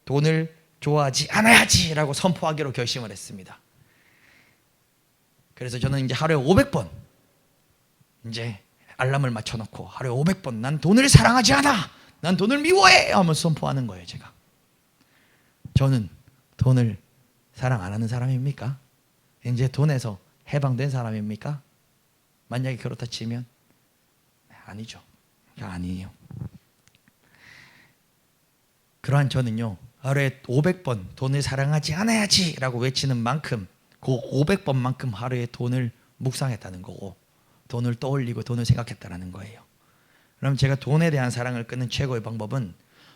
돈을 좋아하지 않아야지라고 선포하기로 결심을 했습니다. 그래서 저는 이제 하루에 500번 이제 알람을 맞춰놓고 하루에 500번 난 돈을 사랑하지 않아, 난 돈을 미워해 하면서 선포하는 거예요. 제가. 저는 돈을 사랑 안 하는 사람입니까? 이제 돈에서 해방된 사람입니까? 만약에 그렇다 치면 아니죠. 아니에요. 그러한 저는요, 하루에 500번 돈을 사랑하지 않아야지 라고 외치는 만큼 그 500번만큼 하루에 돈을 묵상했다는 거고 돈을 떠올리고 돈을 생각했다는 거예요. 그럼 제가 돈에 대한 사랑을 끊는 최고의 방법은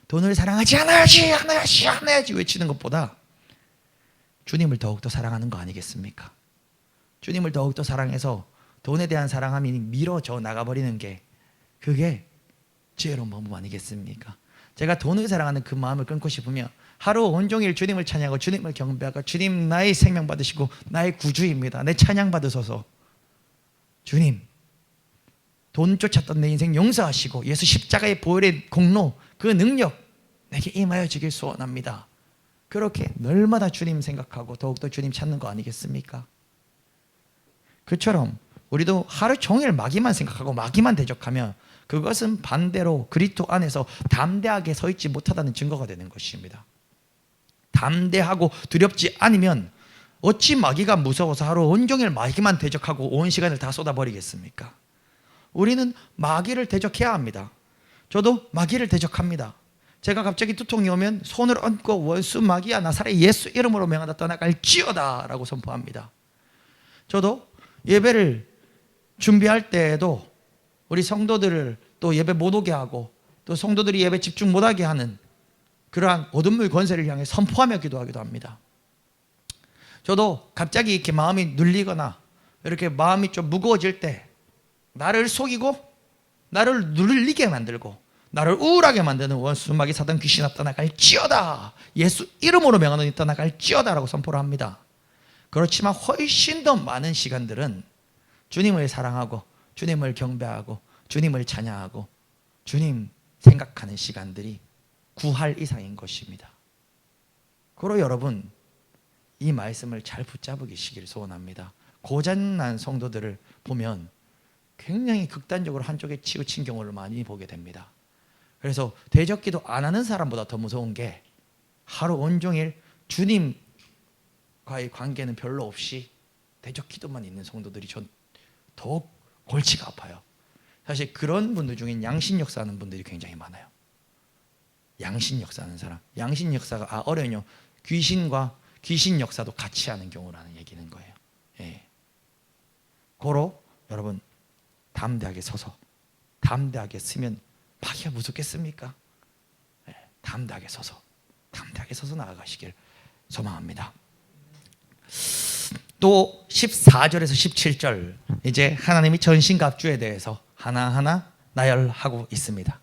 돈을 사랑하지 않아야지 외치는 것보다 주님을 더욱더 사랑하는 거 아니겠습니까? 주님을 더욱더 사랑해서 돈에 대한 사랑함이 미뤄져 나가버리는 게 그게 지혜로운 방법 아니겠습니까? 제가 돈을 사랑하는 그 마음을 끊고 싶으면 하루 온종일 주님을 찬양하고 주님을 경배하고 주님 나의 생명 받으시고 나의 구주입니다. 내 찬양 받으소서. 주님 돈 쫓았던 내 인생 용서하시고 예수 십자가의 보혈의 공로 그 능력 내게 임하여 주길 소원합니다. 그렇게 날마다 주님 생각하고 더욱더 주님 찾는 거 아니겠습니까? 그처럼 우리도 하루 종일 마귀만 생각하고 마귀만 대적하면 그것은 반대로 그리스도 안에서 담대하게 서 있지 못하다는 증거가 되는 것입니다. 담대하고 두렵지 않으면 어찌 마귀가 무서워서 하루 온종일 마귀만 대적하고 온 시간을 다 쏟아버리겠습니까? 우리는 마귀를 대적해야 합니다. 저도 마귀를 대적합니다. 제가 갑자기 두통이 오면 손을 얹고 원수 마귀야 나사렛 예수 이름으로 명하다 떠나갈지어다 라고 선포합니다. 저도 예배를 준비할 때에도 우리 성도들을 또 예배 못 오게 하고 또 성도들이 예배 집중 못하게 하는 그러한 어둠의 권세를 향해 선포하며 기도하기도 합니다. 저도 갑자기 이렇게 마음이 눌리거나 이렇게 마음이 좀 무거워질 때 나를 속이고 나를 눌리게 만들고 나를 우울하게 만드는 원수 마귀 사단 귀신아 떠나갈지어다, 예수 이름으로 명하노니 떠나갈지어다라고 선포를 합니다. 그렇지만 훨씬 더 많은 시간들은 주님을 사랑하고 주님을 경배하고 주님을 찬양하고 주님 생각하는 시간들이 구할 이상인 것입니다. 그러 여러분 이 말씀을 잘 붙잡으시기를 소원합니다. 고장난 성도들을 보면 굉장히 극단적으로 한쪽에 치우친 경우를 많이 보게 됩니다. 그래서 대적기도 안 하는 사람보다 더 무서운 게 하루 온종일 주님과의 관계는 별로 없이 대적기도만 있는 성도들이 전 더욱 골치가 아파요. 사실 그런 분들 중엔 양신 역사하는 분들이 굉장히 많아요. 양신 역사하는 사람, 양신 역사가 어려운요. 귀신과 귀신 역사도 같이 하는 경우라는 얘기는 거예요. 예. 고로 여러분 담대하게 서서 담대하게 쓰면 마귀가 무섭겠습니까? 예. 담대하게 서서 나아가시길 소망합니다. 또 14절에서 17절 이제 하나님이 전신갑주에 대해서 하나하나 나열하고 있습니다.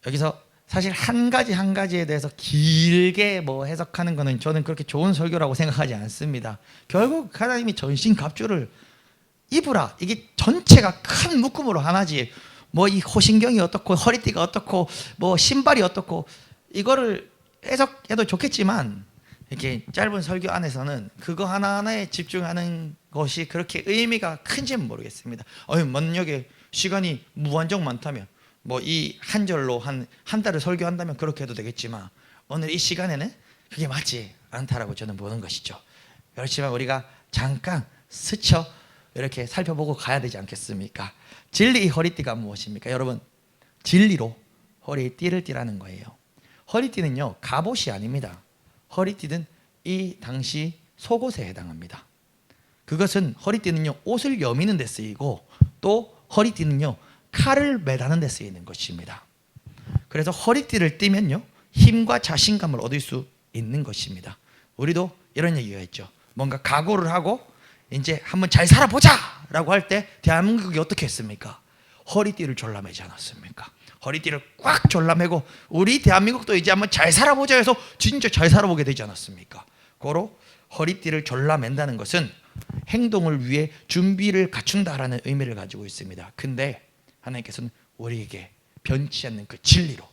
여기서 사실 한 가지에 대해서 길게 해석하는 것은 저는 그렇게 좋은 설교라고 생각하지 않습니다. 결국 하나님이 전신갑주를 입으라, 이게 전체가 큰 묶음으로 하나지 이 호신경이 어떻고 허리띠가 어떻고 신발이 어떻고 이거를 해석해도 좋겠지만 이렇게 짧은 설교 안에서는 그거 하나하나에 집중하는 것이 그렇게 의미가 큰지는 모르겠습니다. 만약에 시간이 무한정 많다면 이 한 절로 한 달을 설교한다면 그렇게 해도 되겠지만 오늘 이 시간에는 그게 맞지 않다라고 저는 보는 것이죠. 그렇지만 우리가 잠깐 스쳐 이렇게 살펴보고 가야 되지 않겠습니까? 진리 허리띠가 무엇입니까? 여러분, 진리로 허리띠를 띠라는 거예요. 허리띠는요 갑옷이 아닙니다. 허리띠는 이 당시 속옷에 해당합니다. 그것은 허리띠는요 옷을 여미는 데 쓰이고 또 허리띠는요 칼을 매다는 데 쓰이는 것입니다. 그래서 허리띠를 띠면요 힘과 자신감을 얻을 수 있는 것입니다. 우리도 이런 얘기가 있죠. 뭔가 각오를 하고 이제 한번 잘 살아보자 라고 할 때 대한민국이 어떻게 했습니까? 허리띠를 졸라매지 않았습니까? 허리띠를 꽉 졸라매고 우리 대한민국도 이제 한번 잘 살아보자 해서 진짜 잘 살아보게 되지 않았습니까? 고로 허리띠를 졸라맨다는 것은 행동을 위해 준비를 갖춘다라는 의미를 가지고 있습니다. 근데 하나님께서는 우리에게 변치 않는 그 진리로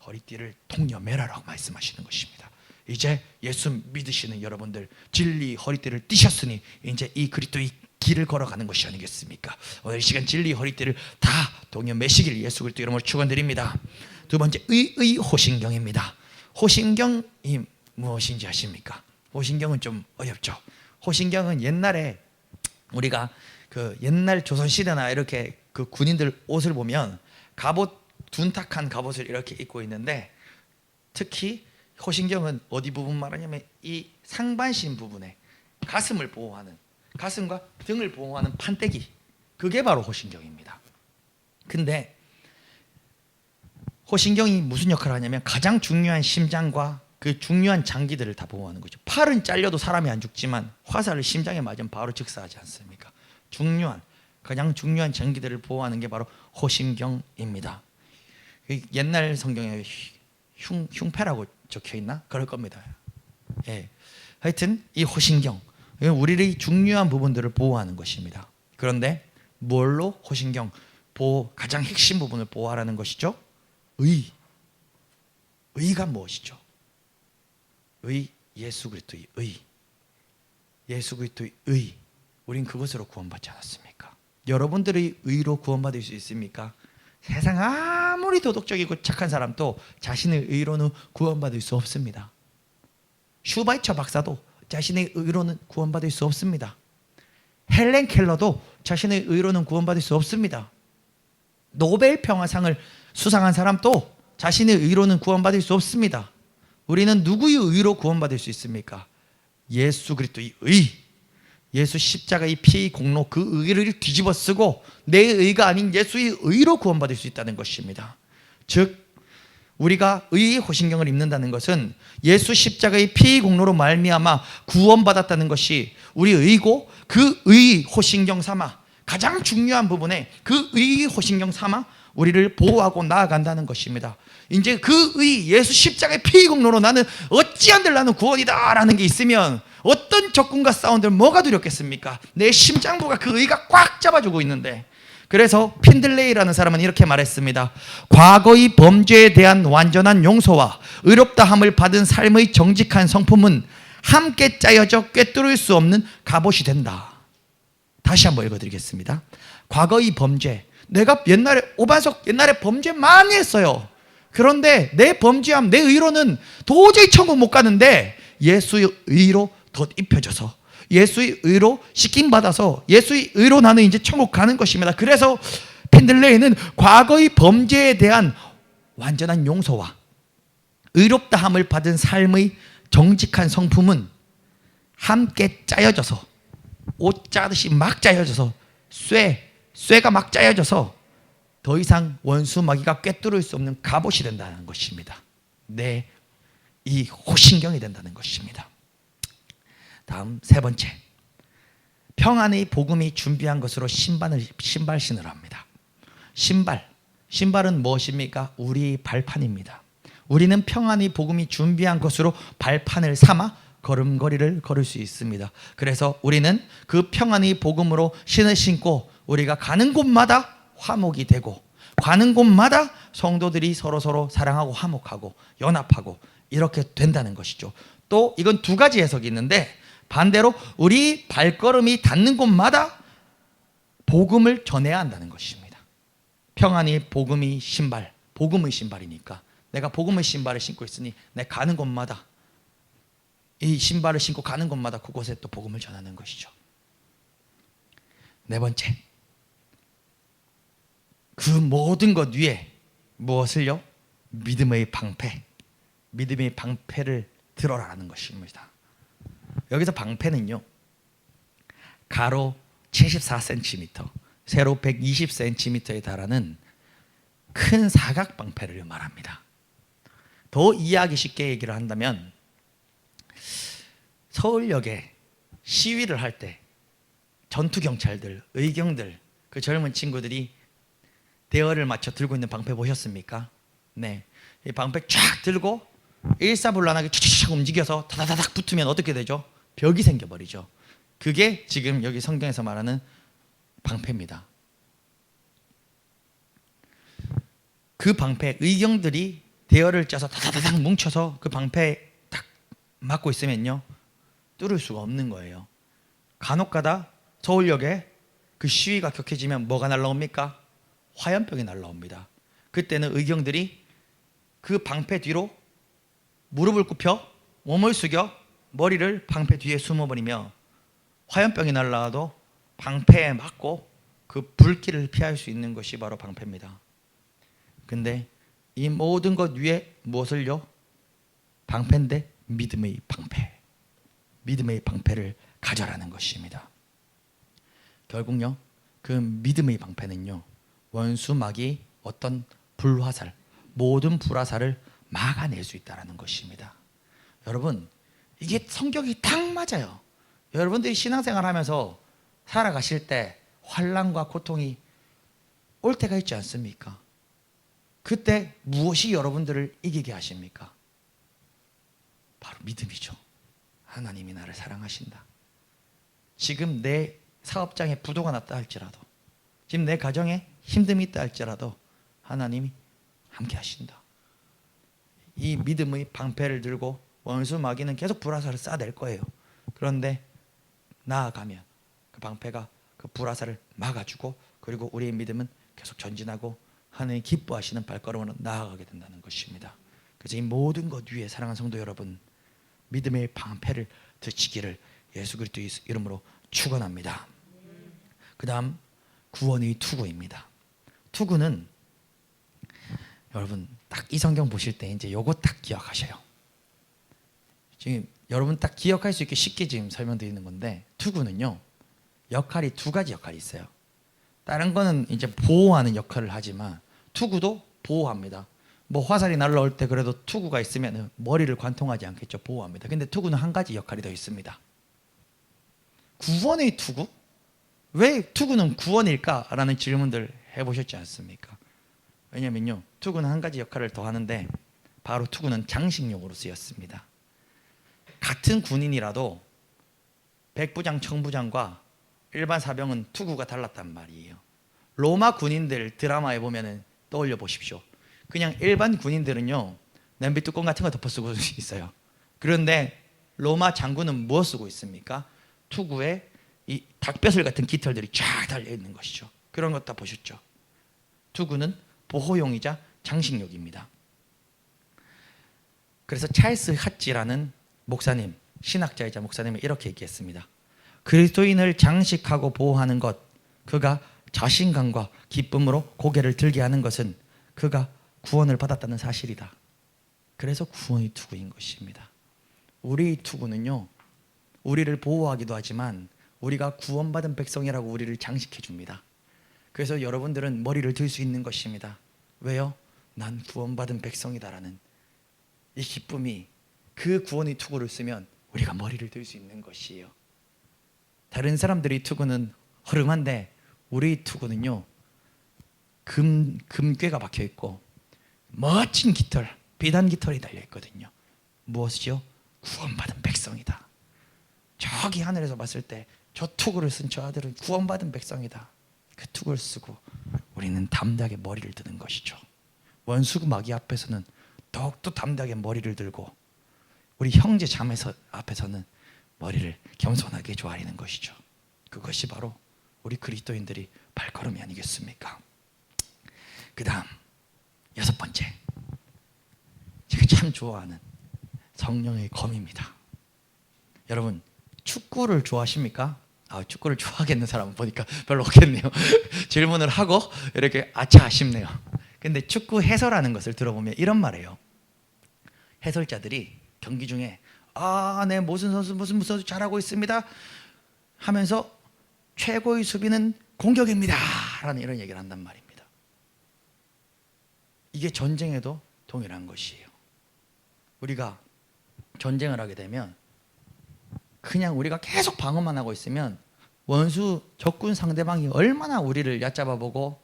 허리띠를 통여매라라고 말씀하시는 것입니다. 이제 예수 믿으시는 여러분들 진리 허리띠를 띠셨으니 이제 이 그리스도의 길을 걸어가는 것이 아니겠습니까? 오늘 이 시간 진리 허리띠를 다 동여매시길 예수 그리스도 이름으로 축원드립니다. 두 번째 의의 호신경입니다. 호신경이 무엇인지 아십니까? 호신경은 좀 어렵죠. 호신경은 옛날에 우리가 그 옛날 조선시대나 이렇게 그 군인들 옷을 보면 갑옷 둔탁한 갑옷을 이렇게 입고 있는데 특히 호신경은 어디 부분 말하냐면 이 상반신 부분에 가슴을 보호하는 가슴과 등을 보호하는 판때기, 그게 바로 호신경입니다. 근데 호신경이 무슨 역할을 하냐면 가장 중요한 심장과 그 중요한 장기들을 다 보호하는 거죠. 팔은 잘려도 사람이 안 죽지만 화살을 심장에 맞으면 바로 즉사하지 않습니까? 가장 중요한 장기들을 보호하는 게 바로 호신경입니다. 옛날 성경에 흉패라고 적혀있나? 그럴 겁니다. 예. 하여튼 이 호신경 우리의 중요한 부분들을 보호하는 것입니다. 그런데 뭘로 호신경 가장 핵심 부분을 보호하라는 것이죠? 의가 무엇이죠? 예수 그리스도의 예수 그리스도의 우린 그것으로 구원받지 않았습니까? 여러분들의 의로 구원받을 수 있습니까? 세상 아무리 도덕적이고 착한 사람도 자신의 의로는 구원받을 수 없습니다. 슈바이처 박사도 자신의 의로는 구원받을 수 없습니다. 헬렌 켈러도 자신의 의로는 구원받을 수 없습니다. 노벨 평화상을 수상한 사람도 자신의 의로는 구원받을 수 없습니다. 우리는 누구의 의로 구원받을 수 있습니까? 예수 그리스도의 예수 십자가의 피의 공로, 그 의를 뒤집어 쓰고 내 의가 아닌 예수의 의로 구원받을 수 있다는 것입니다. 즉 우리가 의의 호신경을 입는다는 것은 예수 십자가의 피의 공로로 말미암아 구원받았다는 것이 우리 의고, 그 의의 호신경 삼아 가장 중요한 부분에 그 의의 호신경 삼아 우리를 보호하고 나아간다는 것입니다. 이제 그 의 예수 십자가의 피의 공로로 나는 어찌한들 나는 구원이다 라는 게 있으면 어떤 적군과 싸운들 뭐가 두렵겠습니까? 내 심장부가 그 의가 꽉 잡아주고 있는데. 그래서 핀들레이라는 사람은 이렇게 말했습니다. 과거의 범죄에 대한 완전한 용서와 의롭다함을 받은 삶의 정직한 성품은 함께 짜여져 꿰뚫을 수 없는 갑옷이 된다. 다시 한번 읽어드리겠습니다. 과거의 범죄, 내가 옛날에 오반석 옛날에 범죄 많이 했어요. 그런데 내 범죄함, 내 의로는 도저히 천국 못 가는데 예수의 의로 덧입혀져서 예수의 의로 씻김받아서 예수의 의로 나는 이제 천국 가는 것입니다. 그래서 핀들레이는 과거의 범죄에 대한 완전한 용서와 의롭다함을 받은 삶의 정직한 성품은 함께 짜여져서, 옷 짜듯이 막 짜여져서, 쇠가 막 짜여져서 더 이상 원수 마귀가 꿰뚫을 수 없는 갑옷이 된다는 것입니다. 내 이 호신경이 된다는 것입니다. 다음 세 번째, 평안의 복음이 준비한 것으로 신발 신으라 합니다. 신발은 무엇입니까? 우리 발판입니다. 우리는 평안의 복음이 준비한 것으로 발판을 삼아 걸음걸이를 걸을 수 있습니다. 그래서 우리는 그 평안의 복음으로 신을 신고 우리가 가는 곳마다 화목이 되고, 가는 곳마다 성도들이 서로 사랑하고 화목하고 연합하고 이렇게 된다는 것이죠. 또 이건 두 가지 해석이 있는데, 반대로 우리 발걸음이 닿는 곳마다 복음을 전해야 한다는 것입니다. 평안의 복음의 신발이니까 내가 복음의 신발을 신고 있으니 내 가는 곳마다, 이 신발을 신고 가는 곳마다 그곳에 또 복음을 전하는 것이죠. 네 번째, 그 모든 것 위에 무엇을요? 믿음의 방패를 들어라는 것입니다. 여기서 방패는요, 가로 74cm, 세로 120cm에 달하는 큰 사각 방패를 말합니다. 더 이해하기 쉽게 얘기를 한다면, 서울역에 시위를 할 때 전투경찰들, 의경들, 그 젊은 친구들이 대열을 맞춰 들고 있는 방패 보셨습니까? 네, 이 방패 쫙 들고 일사불란하게 촥촥 움직여서 다다다닥 붙으면 어떻게 되죠? 벽이 생겨버리죠. 그게 지금 여기 성경에서 말하는 방패입니다. 그 방패, 의경들이 대열을 짜서 다다다닥 뭉쳐서 그 방패에 딱 맞고 있으면요, 뚫을 수가 없는 거예요. 간혹가다 서울역에 그 시위가 격해지면 뭐가 날라옵니까? 화염병이 날라옵니다. 그때는 의경들이 그 방패 뒤로 무릎을 굽혀 몸을 숙여 머리를 방패 뒤에 숨어버리며 화염병이 날라와도 방패에 맞고 그 불길을 피할 수 있는 것이 바로 방패입니다. 근데 이 모든 것 위에 무엇을요? 방패인데 믿음의 방패를 가져라는 것입니다. 결국요, 그 믿음의 방패는요, 원수 마귀 어떤 모든 불화살을 막아낼 수 있다는 것입니다. 여러분, 이게 성격이 딱 맞아요. 여러분들이 신앙생활 하면서 살아가실 때 환난과 고통이 올 때가 있지 않습니까? 그때 무엇이 여러분들을 이기게 하십니까? 바로 믿음이죠. 하나님이 나를 사랑하신다. 지금 내 사업장에 부도가 났다 할지라도, 지금 내 가정에 힘듦이 있다 할지라도 하나님이 함께 하신다. 이 믿음의 방패를 들고 원수 마귀는 계속 불화살을 쏴댈 거예요. 그런데 나아가면 그 방패가 그 불화살을 막아주고, 그리고 우리의 믿음은 계속 전진하고 하나님 기뻐하시는 발걸음으로 나아가게 된다는 것입니다. 그래서 이 모든 것 위에 사랑하는 성도 여러분, 믿음의 방패를 드치기를 예수 그리스도의 이름으로 축원합니다. 그 다음 구원의 투구입니다. 투구는 여러분 딱 이 성경 보실 때 이제 요거 딱 기억하셔요. 지금 여러분 딱 기억할 수 있게 쉽게 지금 설명드리는 건데, 투구는요 역할이 두 가지 역할이 있어요. 다른 거는 이제 보호하는 역할을 하지만 투구도 보호합니다. 뭐 화살이 날라올 때 그래도 투구가 있으면 머리를 관통하지 않겠죠. 보호합니다. 근데 투구는 한 가지 역할이 더 있습니다. 구원의 투구? 왜 투구는 구원일까라는 질문들 해보셨지 않습니까? 왜냐면요, 투구는 한 가지 역할을 더 하는데 바로 투구는 장식용으로 쓰였습니다. 같은 군인이라도 백부장, 청부장과 일반 사병은 투구가 달랐단 말이에요. 로마 군인들 드라마에 보면은 떠올려 보십시오. 그냥 일반 군인들은요 냄비 뚜껑 같은 거 덮어 쓰고 있어요. 그런데 로마 장군은 뭐 쓰고 있습니까? 투구에 이 닭뼈슬 같은 깃털들이 쫙 달려 있는 것이죠. 그런 것 다 보셨죠? 투구는 보호용이자 장식용입니다. 그래서 찰스 핫지라는 목사님, 신학자이자 목사님은 이렇게 얘기했습니다. 그리스도인을 장식하고 보호하는 것, 그가 자신감과 기쁨으로 고개를 들게 하는 것은 그가 구원을 받았다는 사실이다. 그래서 구원의 투구인 것입니다. 우리의 투구는요, 우리를 보호하기도 하지만 우리가 구원받은 백성이라고 우리를 장식해 줍니다. 그래서 여러분들은 머리를 들 수 있는 것입니다. 왜요? 난 구원받은 백성이다라는 이 기쁨이, 그 구원의 투구를 쓰면 우리가 머리를 들 수 있는 것이에요. 다른 사람들의 투구는 허름한데 우리 투구는요 금괴가 박혀 있고 멋진 깃털, 비단 깃털이 달려 있거든요. 무엇이죠? 구원받은 백성이다. 저기 하늘에서 봤을 때 저 투구를 쓴 저 아들은 구원받은 백성이다. 그 투구를 쓰고 우리는 담대하게 머리를 드는 것이죠. 원수 마귀 앞에서는 더욱더 담대하게 머리를 들고 우리 형제 자매 앞에서는 머리를 겸손하게 조아리는 것이죠. 그것이 바로 우리 그리스도인들이 발걸음이 아니겠습니까? 그 다음 6번째, 제가 참 좋아하는 성령의 검입니다. 여러분 축구를 좋아하십니까? 축구를 좋아하겠는 사람은 보니까 별로 없겠네요. 질문을 하고 이렇게 아차 아쉽네요. 근데 축구 해설하는 것을 들어보면 이런 말이에요. 해설자들이 경기 중에 네, 무슨 선수 잘하고 있습니다 하면서 최고의 수비는 공격입니다 라는 이런 얘기를 한단 말입니다. 이게 전쟁에도 동일한 것이에요. 우리가 전쟁을 하게 되면 그냥 우리가 계속 방어만 하고 있으면 원수 적군 상대방이 얼마나 우리를 얕잡아 보고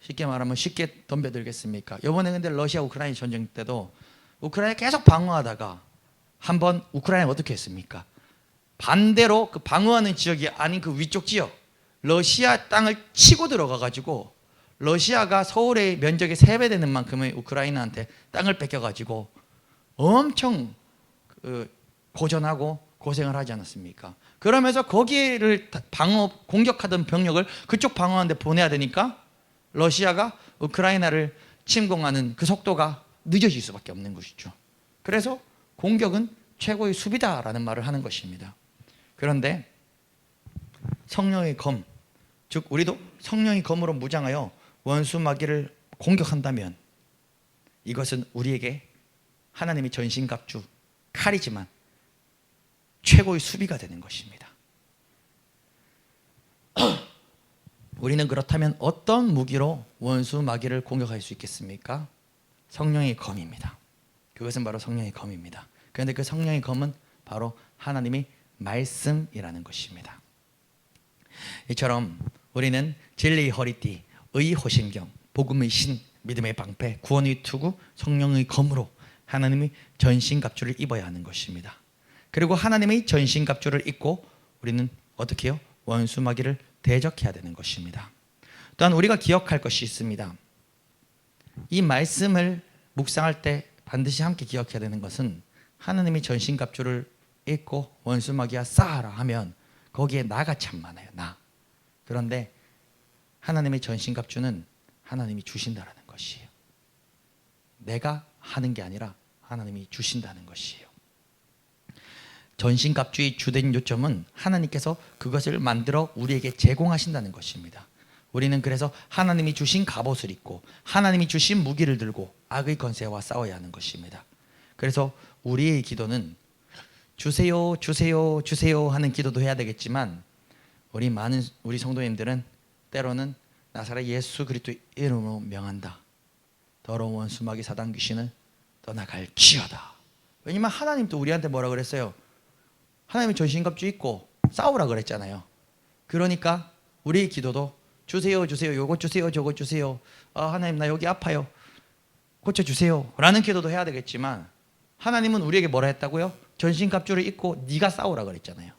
쉽게 말하면 쉽게 덤벼들겠습니까? 이번에 근데 러시아 우크라이나 전쟁 때도 우크라이나 계속 방어하다가 한번 우크라이나 어떻게 했습니까? 반대로 그 방어하는 지역이 아닌 그 위쪽 지역 러시아 땅을 치고 들어가 가지고 러시아가 서울의 면적의 3배 되는 만큼의 우크라이나한테 땅을 뺏겨 가지고 엄청 고전하고 고생을 하지 않았습니까? 그러면서 거기를 방어 공격하던 병력을 그쪽 방어하는 데 보내야 되니까 러시아가 우크라이나를 침공하는 그 속도가 늦어질 수밖에 없는 것이죠. 그래서 공격은 최고의 수비다라는 말을 하는 것입니다. 그런데 성령의 검, 즉 우리도 성령의 검으로 무장하여 원수 마귀를 공격한다면 이것은 우리에게 하나님의 전신갑주 칼이지만 최고의 수비가 되는 것입니다. 우리는 그렇다면 어떤 무기로 원수 마귀를 공격할 수 있겠습니까? 성령의 검입니다. 그것은 바로 성령의 검입니다. 그런데 그 성령의 검은 바로 하나님의 말씀이라는 것입니다. 이처럼 우리는 진리의 허리띠, 의의 호신경, 복음의 신, 믿음의 방패, 구원의 투구, 성령의 검으로 하나님의 전신갑주를 입어야 하는 것입니다. 그리고 하나님의 전신갑주를 입고 우리는 어떻게 해요? 원수 마귀를 대적해야 되는 것입니다. 또한 우리가 기억할 것이 있습니다. 이 말씀을 묵상할 때 반드시 함께 기억해야 되는 것은 하나님의 전신갑주를 입고 원수 마귀와 싸우라 하면 거기에 나가 참 많아요. 나. 그런데 하나님의 전신갑주는 하나님이 주신다라는 것이에요. 내가 하는 게 아니라 하나님이 주신다는 것이에요. 전신갑주의 주된 요점은 하나님께서 그것을 만들어 우리에게 제공하신다는 것입니다. 우리는 그래서 하나님이 주신 갑옷을 입고 하나님이 주신 무기를 들고 악의 권세와 싸워야 하는 것입니다. 그래서 우리의 기도는 주세요, 주세요, 주세요 하는 기도도 해야 되겠지만 우리 성도님들은 때로는 나사렛 예수 그리스도의 이름으로 명한다. 더러운 원수 마귀 사단 귀신을 떠나갈지어다. 왜냐면 하나님도 우리한테 뭐라 그랬어요? 하나님이 전신갑주 입고 싸우라 그랬잖아요. 그러니까 우리의 기도도 주세요, 주세요, 요거 주세요, 저거 주세요. 하나님 나 여기 아파요. 고쳐주세요 라는 기도도 해야 되겠지만 하나님은 우리에게 뭐라 했다고요? 전신갑주를 입고 네가 싸우라 그랬잖아요.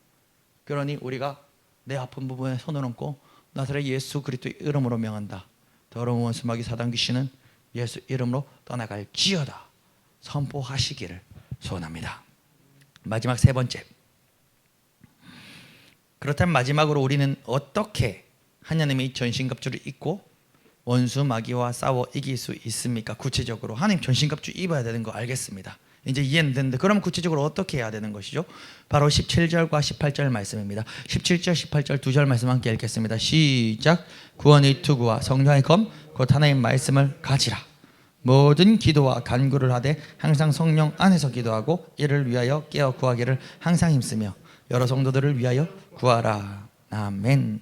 그러니 우리가 내 아픈 부분에 손을 얹고 나사렛 예수 그리스도의 이름으로 명한다. 더러운 원수 마귀 사단 귀신은 예수 이름으로 떠나갈지어다. 선포하시기를 소원합니다. 마지막 세 번째. 그렇다면 마지막으로 우리는 어떻게 하나님의 전신갑주를 입고 원수 마귀와 싸워 이길 수 있습니까? 구체적으로 하나님 전신갑주 입어야 되는 거 알겠습니다. 이제 이해는 되는데 그럼 구체적으로 어떻게 해야 되는 것이죠? 바로 17절과 18절 말씀입니다. 17절 18절 두 절 말씀 함께 읽겠습니다. 시작. 구원의 투구와 성령의 검 곧 하나님 말씀을 가지라. 모든 기도와 간구를 하되 항상 성령 안에서 기도하고 이를 위하여 깨어 구하기를 항상 힘쓰며 여러 성도들을 위하여 구하라. 아멘.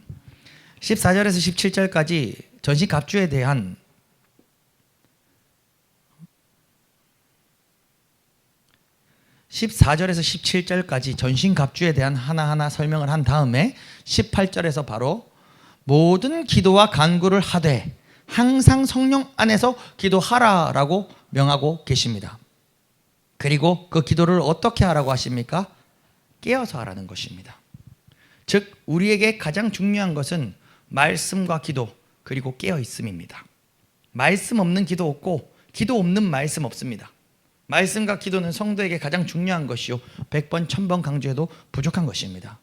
14절에서 17절까지 전신갑주에 대한 14절에서 17절까지 전신갑주에 대한 하나하나 설명을 한 다음에 18절에서 바로 모든 기도와 간구를 하되 항상 성령 안에서 기도하라라고 명하고 계십니다. 그리고 그 기도를 어떻게 하라고 하십니까? 깨어서 하라는 것입니다. 즉 우리에게 가장 중요한 것은 말씀과 기도 그리고 깨어 있음입니다. 말씀 없는 기도 없고 기도 없는 말씀 없습니다. 말씀과 기도는 성도에게 가장 중요한 것이요 100번 1000번 강조해도 부족한 것입니다.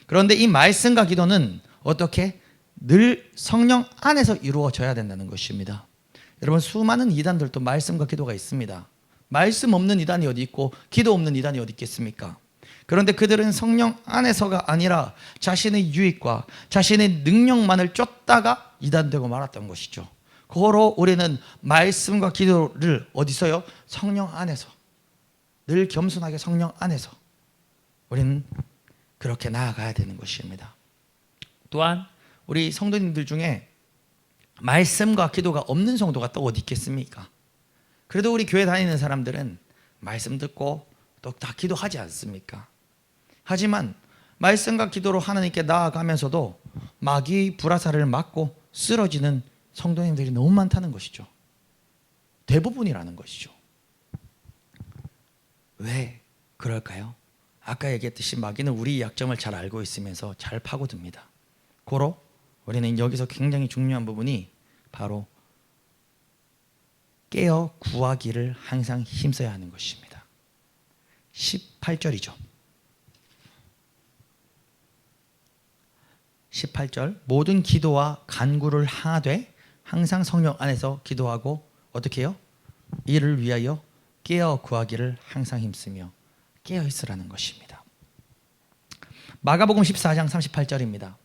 그런데 이 말씀과 기도는 어떻게 늘 성령 안에서 이루어져야 된다는 것입니다. 여러분 수많은 이단들도 말씀과 기도가 있습니다. 말씀 없는 이단이 어디 있고 기도 없는 이단이 어디 있겠습니까? 그런데 그들은 성령 안에서가 아니라 자신의 유익과 자신의 능력만을 쫓다가 이단되고 말았던 것이죠. 그거로 우리는 말씀과 기도를 어디서요? 성령 안에서 늘 겸손하게 성령 안에서 우리는 그렇게 나아가야 되는 것입니다. 또한 우리 성도님들 중에 말씀과 기도가 없는 성도가 또 어디 있겠습니까? 그래도 우리 교회 다니는 사람들은 말씀 듣고 또 다 기도하지 않습니까? 하지만 말씀과 기도로 하나님께 나아가면서도 마귀의 불화살을 맞고 쓰러지는 성도님들이 너무 많다는 것이죠. 대부분이라는 것이죠. 왜 그럴까요? 아까 얘기했듯이 마귀는 우리 약점을 잘 알고 있으면서 잘 파고듭니다. 고로 우리는 여기서 굉장히 중요한 부분이 바로 깨어 구하기를 항상 힘써야 하는 것입니다. 18절이죠. 18절 모든 기도와 간구를 하되 항상 성령 안에서 기도하고 어떻게 해요? 이를 위하여 깨어 구하기를 항상 힘쓰며 깨어 있으라는 것입니다. 마가복음 14장 38절입니다.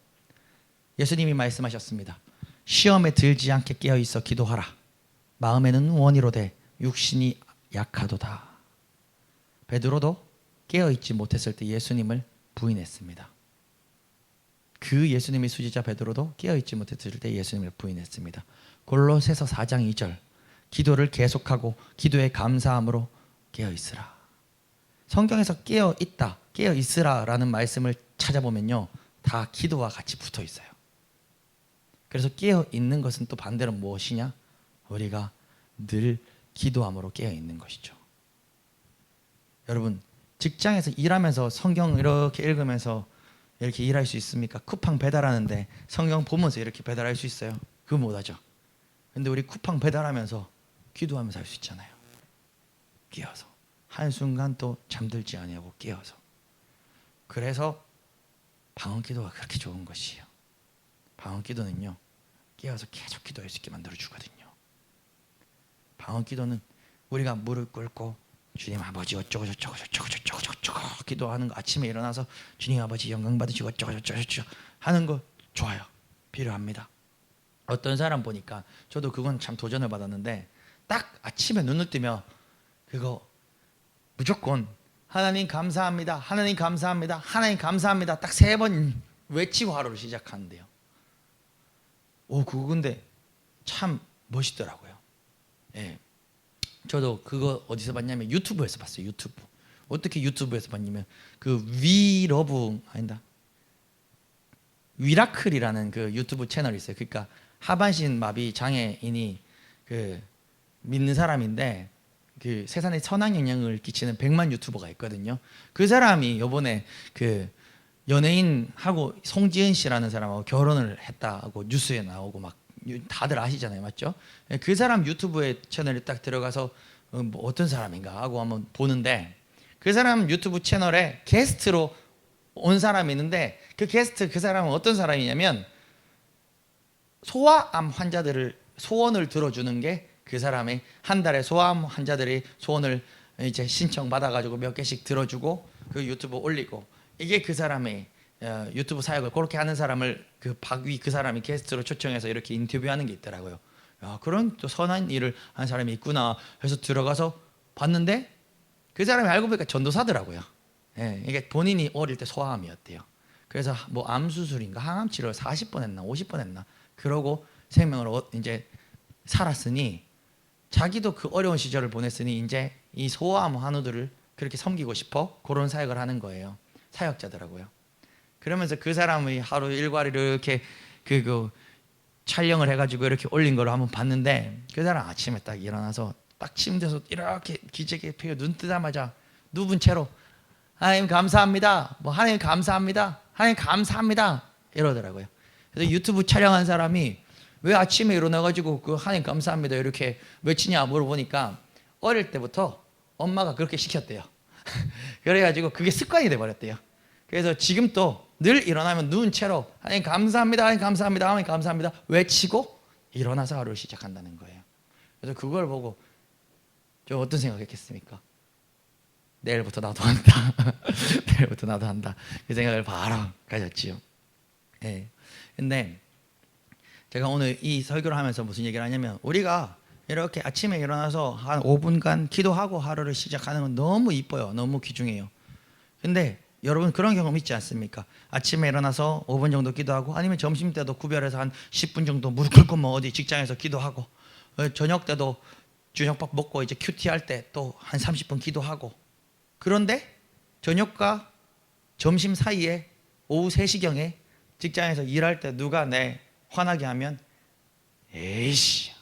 예수님이 말씀하셨습니다. 시험에 들지 않게 깨어 있어 기도하라. 마음에는 원이로되 육신이 약하도다. 베드로도 깨어 있지 못했을 때 예수님을 부인했습니다. 그 예수님의 수지자 베드로도 깨어 있지 못했을 때 예수님을 부인했습니다. 골로새서 4장 2절 기도를 계속하고 기도에 감사함으로 깨어 있으라. 성경에서 깨어 있다, 깨어 있으라라는 말씀을 찾아보면요, 다 기도와 같이 붙어 있어요. 그래서 깨어 있는 것은 또 반대로 무엇이냐? 우리가 늘 기도함으로 깨어 있는 것이죠. 여러분, 직장에서 일하면서 성경 이렇게 읽으면서 이렇게 일할 수 있습니까? 쿠팡 배달하는데 성경 보면서 이렇게 배달할 수 있어요? 그거 못하죠. 근데 우리 쿠팡 배달하면서 기도하면서 할 수 있잖아요. 깨어서 한순간 또 잠들지 아니하고 깨어서. 그래서 방언 기도가 그렇게 좋은 것이에요. 방언 기도는요, 깨어서 계속 기도할 수 있게 만들어 주거든요. 방언 기도는 우리가 무릎 꿇고 주님 아버지 어쩌고 저쩌고 저쩌고 저쩌고 저쩌고 기도하는 거, 아침에 일어나서 주님 아버지 영광 받으시고 어쩌고 저쩌고 저쩌고 하는 거 좋아요. 필요합니다. 어떤 사람 보니까 저도 그건 참 도전을 받았는데 딱 아침에 눈을 뜨면 그거 무조건 하나님 감사합니다. 하나님 감사합니다. 하나님 감사합니다. 딱 3번 외치고 하루를 시작하는데요. 그거 근데 참 멋있더라고요. 예. 저도 그거 어디서 봤냐면 유튜브에서 봤어요. 유튜브. 어떻게 유튜브에서 봤냐면 그 위러브 아니다. 위라클이라는 그 유튜브 채널이 있어요. 그러니까 하반신 마비 장애인이 그 믿는 사람인데 그 세상에 선한 영향을 끼치는 100만 유튜버가 있거든요. 그 사람이 요번에 그 연예인하고 송지은 씨라는 사람하고 결혼을 했다고 뉴스에 나오고 막 다들 아시잖아요. 맞죠? 그 사람 유튜브에 채널에 딱 들어가서 뭐 어떤 사람인가 하고 한번 보는데 그 사람 유튜브 채널에 게스트로 온 사람이 있는데 그 게스트 그 사람은 어떤 사람이냐면 소아암 환자들을 소원을 들어주는 게 그 사람의 한 달에 소아암 환자들이 소원을 이제 신청 받아가지고 몇 개씩 들어주고 그 유튜브 올리고 이게 그 사람의 유튜브 사역을 그렇게 하는 사람을 그 박위 그 사람이 게스트로 초청해서 이렇게 인터뷰하는 게 있더라고요. 야, 그런 또 선한 일을 한 사람이 있구나 해서 들어가서 봤는데 그 사람이 알고 보니까 전도사더라고요. 예, 이게 본인이 어릴 때 소아암이었대요. 그래서 뭐 암 수술인가 항암 치료를 40번 했나 50번 했나 그러고 생명을 이제 살았으니 자기도 그 어려운 시절을 보냈으니 이제 이 소아암 환우들을 그렇게 섬기고 싶어 그런 사역을 하는 거예요. 사역자더라고요. 그러면서 그 사람의 하루 일과를 이렇게 그 촬영을 해가지고 이렇게 올린 걸 한번 봤는데 그 사람 아침에 딱 일어나서 딱 침대에서 이렇게 기저귀 펴고 눈 뜨자마자 누운 채로 하나님 감사합니다. 뭐 하나님 감사합니다. 하나님 감사합니다. 이러더라고요. 그래서 유튜브 촬영한 사람이 왜 아침에 일어나가지고 그 하나님 감사합니다 이렇게 외치냐 물어보니까 어릴 때부터 엄마가 그렇게 시켰대요. 그래가지고 그게 습관이 돼버렸대요. 그래서 지금 또 늘 일어나면 누운 채로 하나님 감사합니다, 하나님 감사합니다, 하나님 감사합니다 외치고 일어나서 하루를 시작한다는 거예요. 그래서 그걸 보고 저 어떤 생각했겠습니까? 내일부터 나도 한다. 내일부터 나도 한다. 그 생각을 바로 가졌지요. 예. 근데 제가 오늘 이 설교를 하면서 무슨 얘기를 하냐면 우리가 이렇게 아침에 일어나서 한 5분간 기도하고 하루를 시작하는 건 너무 이뻐요. 너무 귀중해요. 근데 여러분 그런 경험 있지 않습니까? 아침에 일어나서 5분 정도 기도하고 아니면 점심 때도 구별해서 한 10분 정도 무릎 꿇고 뭐 어디 직장에서 기도하고 저녁 때도 저녁밥 먹고 이제 큐티 할 때 또 한 30분 기도하고 그런데 저녁과 점심 사이에 오후 3시경에 직장에서 일할 때 누가 내 화나게 하면 에이씨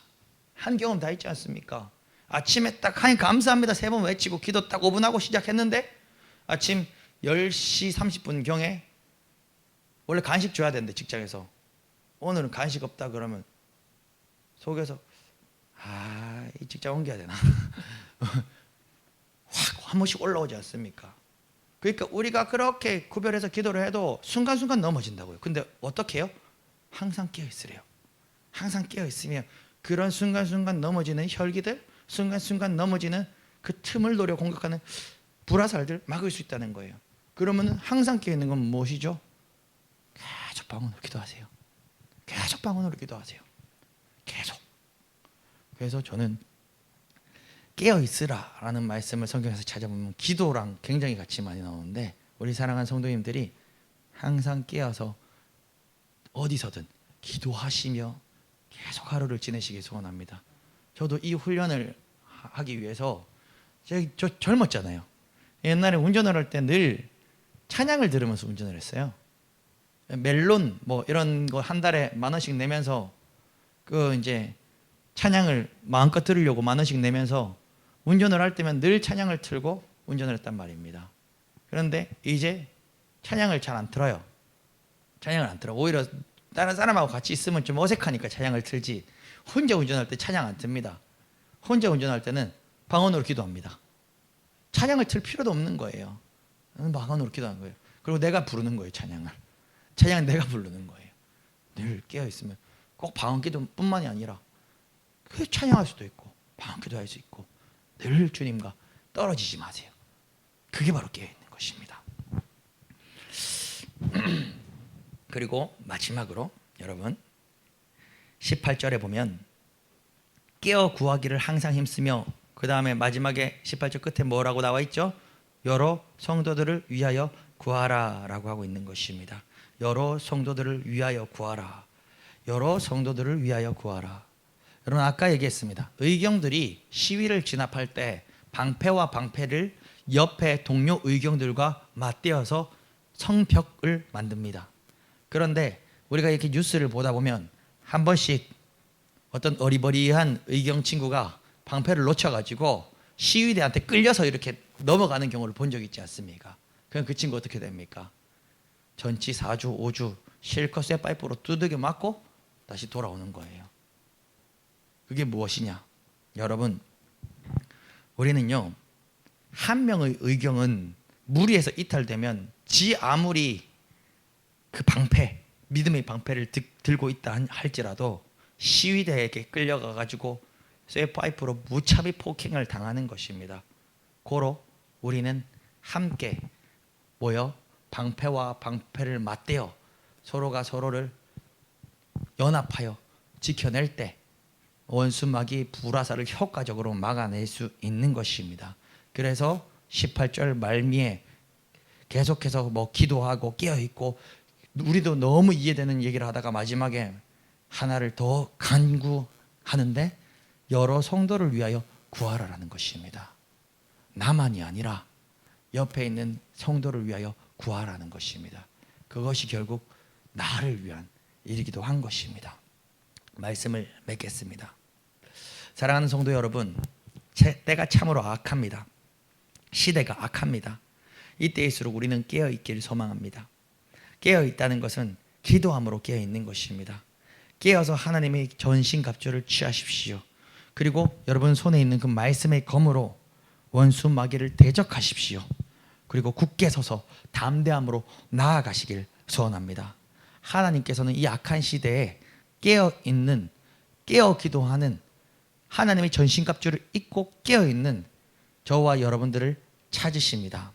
한 경험 다 있지 않습니까? 아침에 딱 하나님 감사합니다 3번 외치고 기도 딱 5분 하고 시작했는데 아침 10시 30분 경에 원래 간식 줘야 되는데 직장에서 오늘은 간식 없다 그러면 속에서 이 직장 옮겨야 되나 확 한 번씩 올라오지 않습니까? 그러니까 우리가 그렇게 구별해서 기도를 해도 순간순간 넘어진다고요. 근데 어떻게 해요? 항상 깨어있으래요. 항상 깨어있으면 그런 순간순간 넘어지는 혈기들 순간순간 넘어지는 그 틈을 노려 공격하는 불화살들 막을 수 있다는 거예요. 그러면 항상 깨어있는 건 무엇이죠? 계속 방언으로 기도하세요. 계속 방언으로 기도하세요. 계속. 그래서 저는 깨어있으라라는 말씀을 성경에서 찾아보면 기도랑 굉장히 같이 많이 나오는데 우리 사랑하는 성도님들이 항상 깨어서 어디서든 기도하시며 계속 하루를 지내시길 소원합니다. 저도 이 훈련을 하기 위해서 저 젊었잖아요. 옛날에 운전을 할 때 늘 찬양을 들으면서 운전을 했어요. 멜론 뭐 이런 거 한 달에 10,000원씩 내면서 그 이제 찬양을 마음껏 들으려고 10,000원씩 내면서 운전을 할 때면 늘 찬양을 틀고 운전을 했단 말입니다. 그런데 이제 찬양을 잘 안 틀어요. 찬양을 안 틀어. 오히려 다른 사람하고 같이 있으면 좀 어색하니까 찬양을 틀지 혼자 운전할 때 찬양 안 틉니다. 혼자 운전할 때는 방언으로 기도합니다. 찬양을 틀 필요도 없는 거예요. 방언으로 기도하는 거예요. 그리고 내가 부르는 거예요. 찬양은 내가 부르는 거예요. 늘 깨어있으면 꼭 방언 기도뿐만이 아니라 그 찬양할 수도 있고 방언 기도할 수 있고 늘 주님과 떨어지지 마세요. 그게 바로 깨어있는 것입니다. 그리고 마지막으로 여러분 18절에 보면 깨어 구하기를 항상 힘쓰며 그 다음에 마지막에 18절 끝에 뭐라고 나와 있죠? 여러 성도들을 위하여 구하라라고 하고 있는 것입니다. 여러 성도들을 위하여 구하라. 여러 성도들을 위하여 구하라. 여러분 아까 얘기했습니다. 의경들이 시위를 진압할 때 방패와 방패를 옆에 동료 의경들과 맞대어서 성벽을 만듭니다. 그런데 우리가 이렇게 뉴스를 보다 보면 한 번씩 어떤 어리버리한 의경 친구가 방패를 놓쳐가지고 시위대한테 끌려서 이렇게 넘어가는 경우를 본 적 있지 않습니까? 그럼 그 친구 어떻게 됩니까? 전치 4주 5주 실컷 쇠파이프로 두들겨 맞고 다시 돌아오는 거예요. 그게 무엇이냐? 여러분, 우리는요 한 명의 의경은 무리해서 이탈되면 지 아무리 그 방패, 믿음의 방패를 들고 있다 할지라도 시위대에게 끌려가 가지고 쇠파이프로 무차비 폭행을 당하는 것입니다. 고로 우리는 함께 모여 방패와 방패를 맞대어 서로가 서로를 연합하여 지켜낼 때 원수마귀 불화살을 효과적으로 막아낼 수 있는 것입니다. 그래서 18절 말미에 계속해서 기도하고 깨어있고 우리도 너무 이해되는 얘기를 하다가 마지막에 하나를 더 간구하는데 여러 성도를 위하여 구하라라는 것입니다. 나만이 아니라 옆에 있는 성도를 위하여 구하라는 것입니다. 그것이 결국 나를 위한 일이기도 한 것입니다. 말씀을 맺겠습니다. 사랑하는 성도 여러분, 때가 참으로 악합니다. 시대가 악합니다. 이때일수록 우리는 깨어있기를 소망합니다. 깨어있다는 것은 기도함으로 깨어있는 것입니다. 깨어서 하나님의 전신갑주를 취하십시오. 그리고 여러분 손에 있는 그 말씀의 검으로 원수 마귀를 대적하십시오. 그리고 굳게 서서 담대함으로 나아가시길 소원합니다. 하나님께서는 이 악한 시대에 깨어있는, 깨어 기도하는 하나님의 전신갑주를 입고 깨어있는 저와 여러분들을 찾으십니다.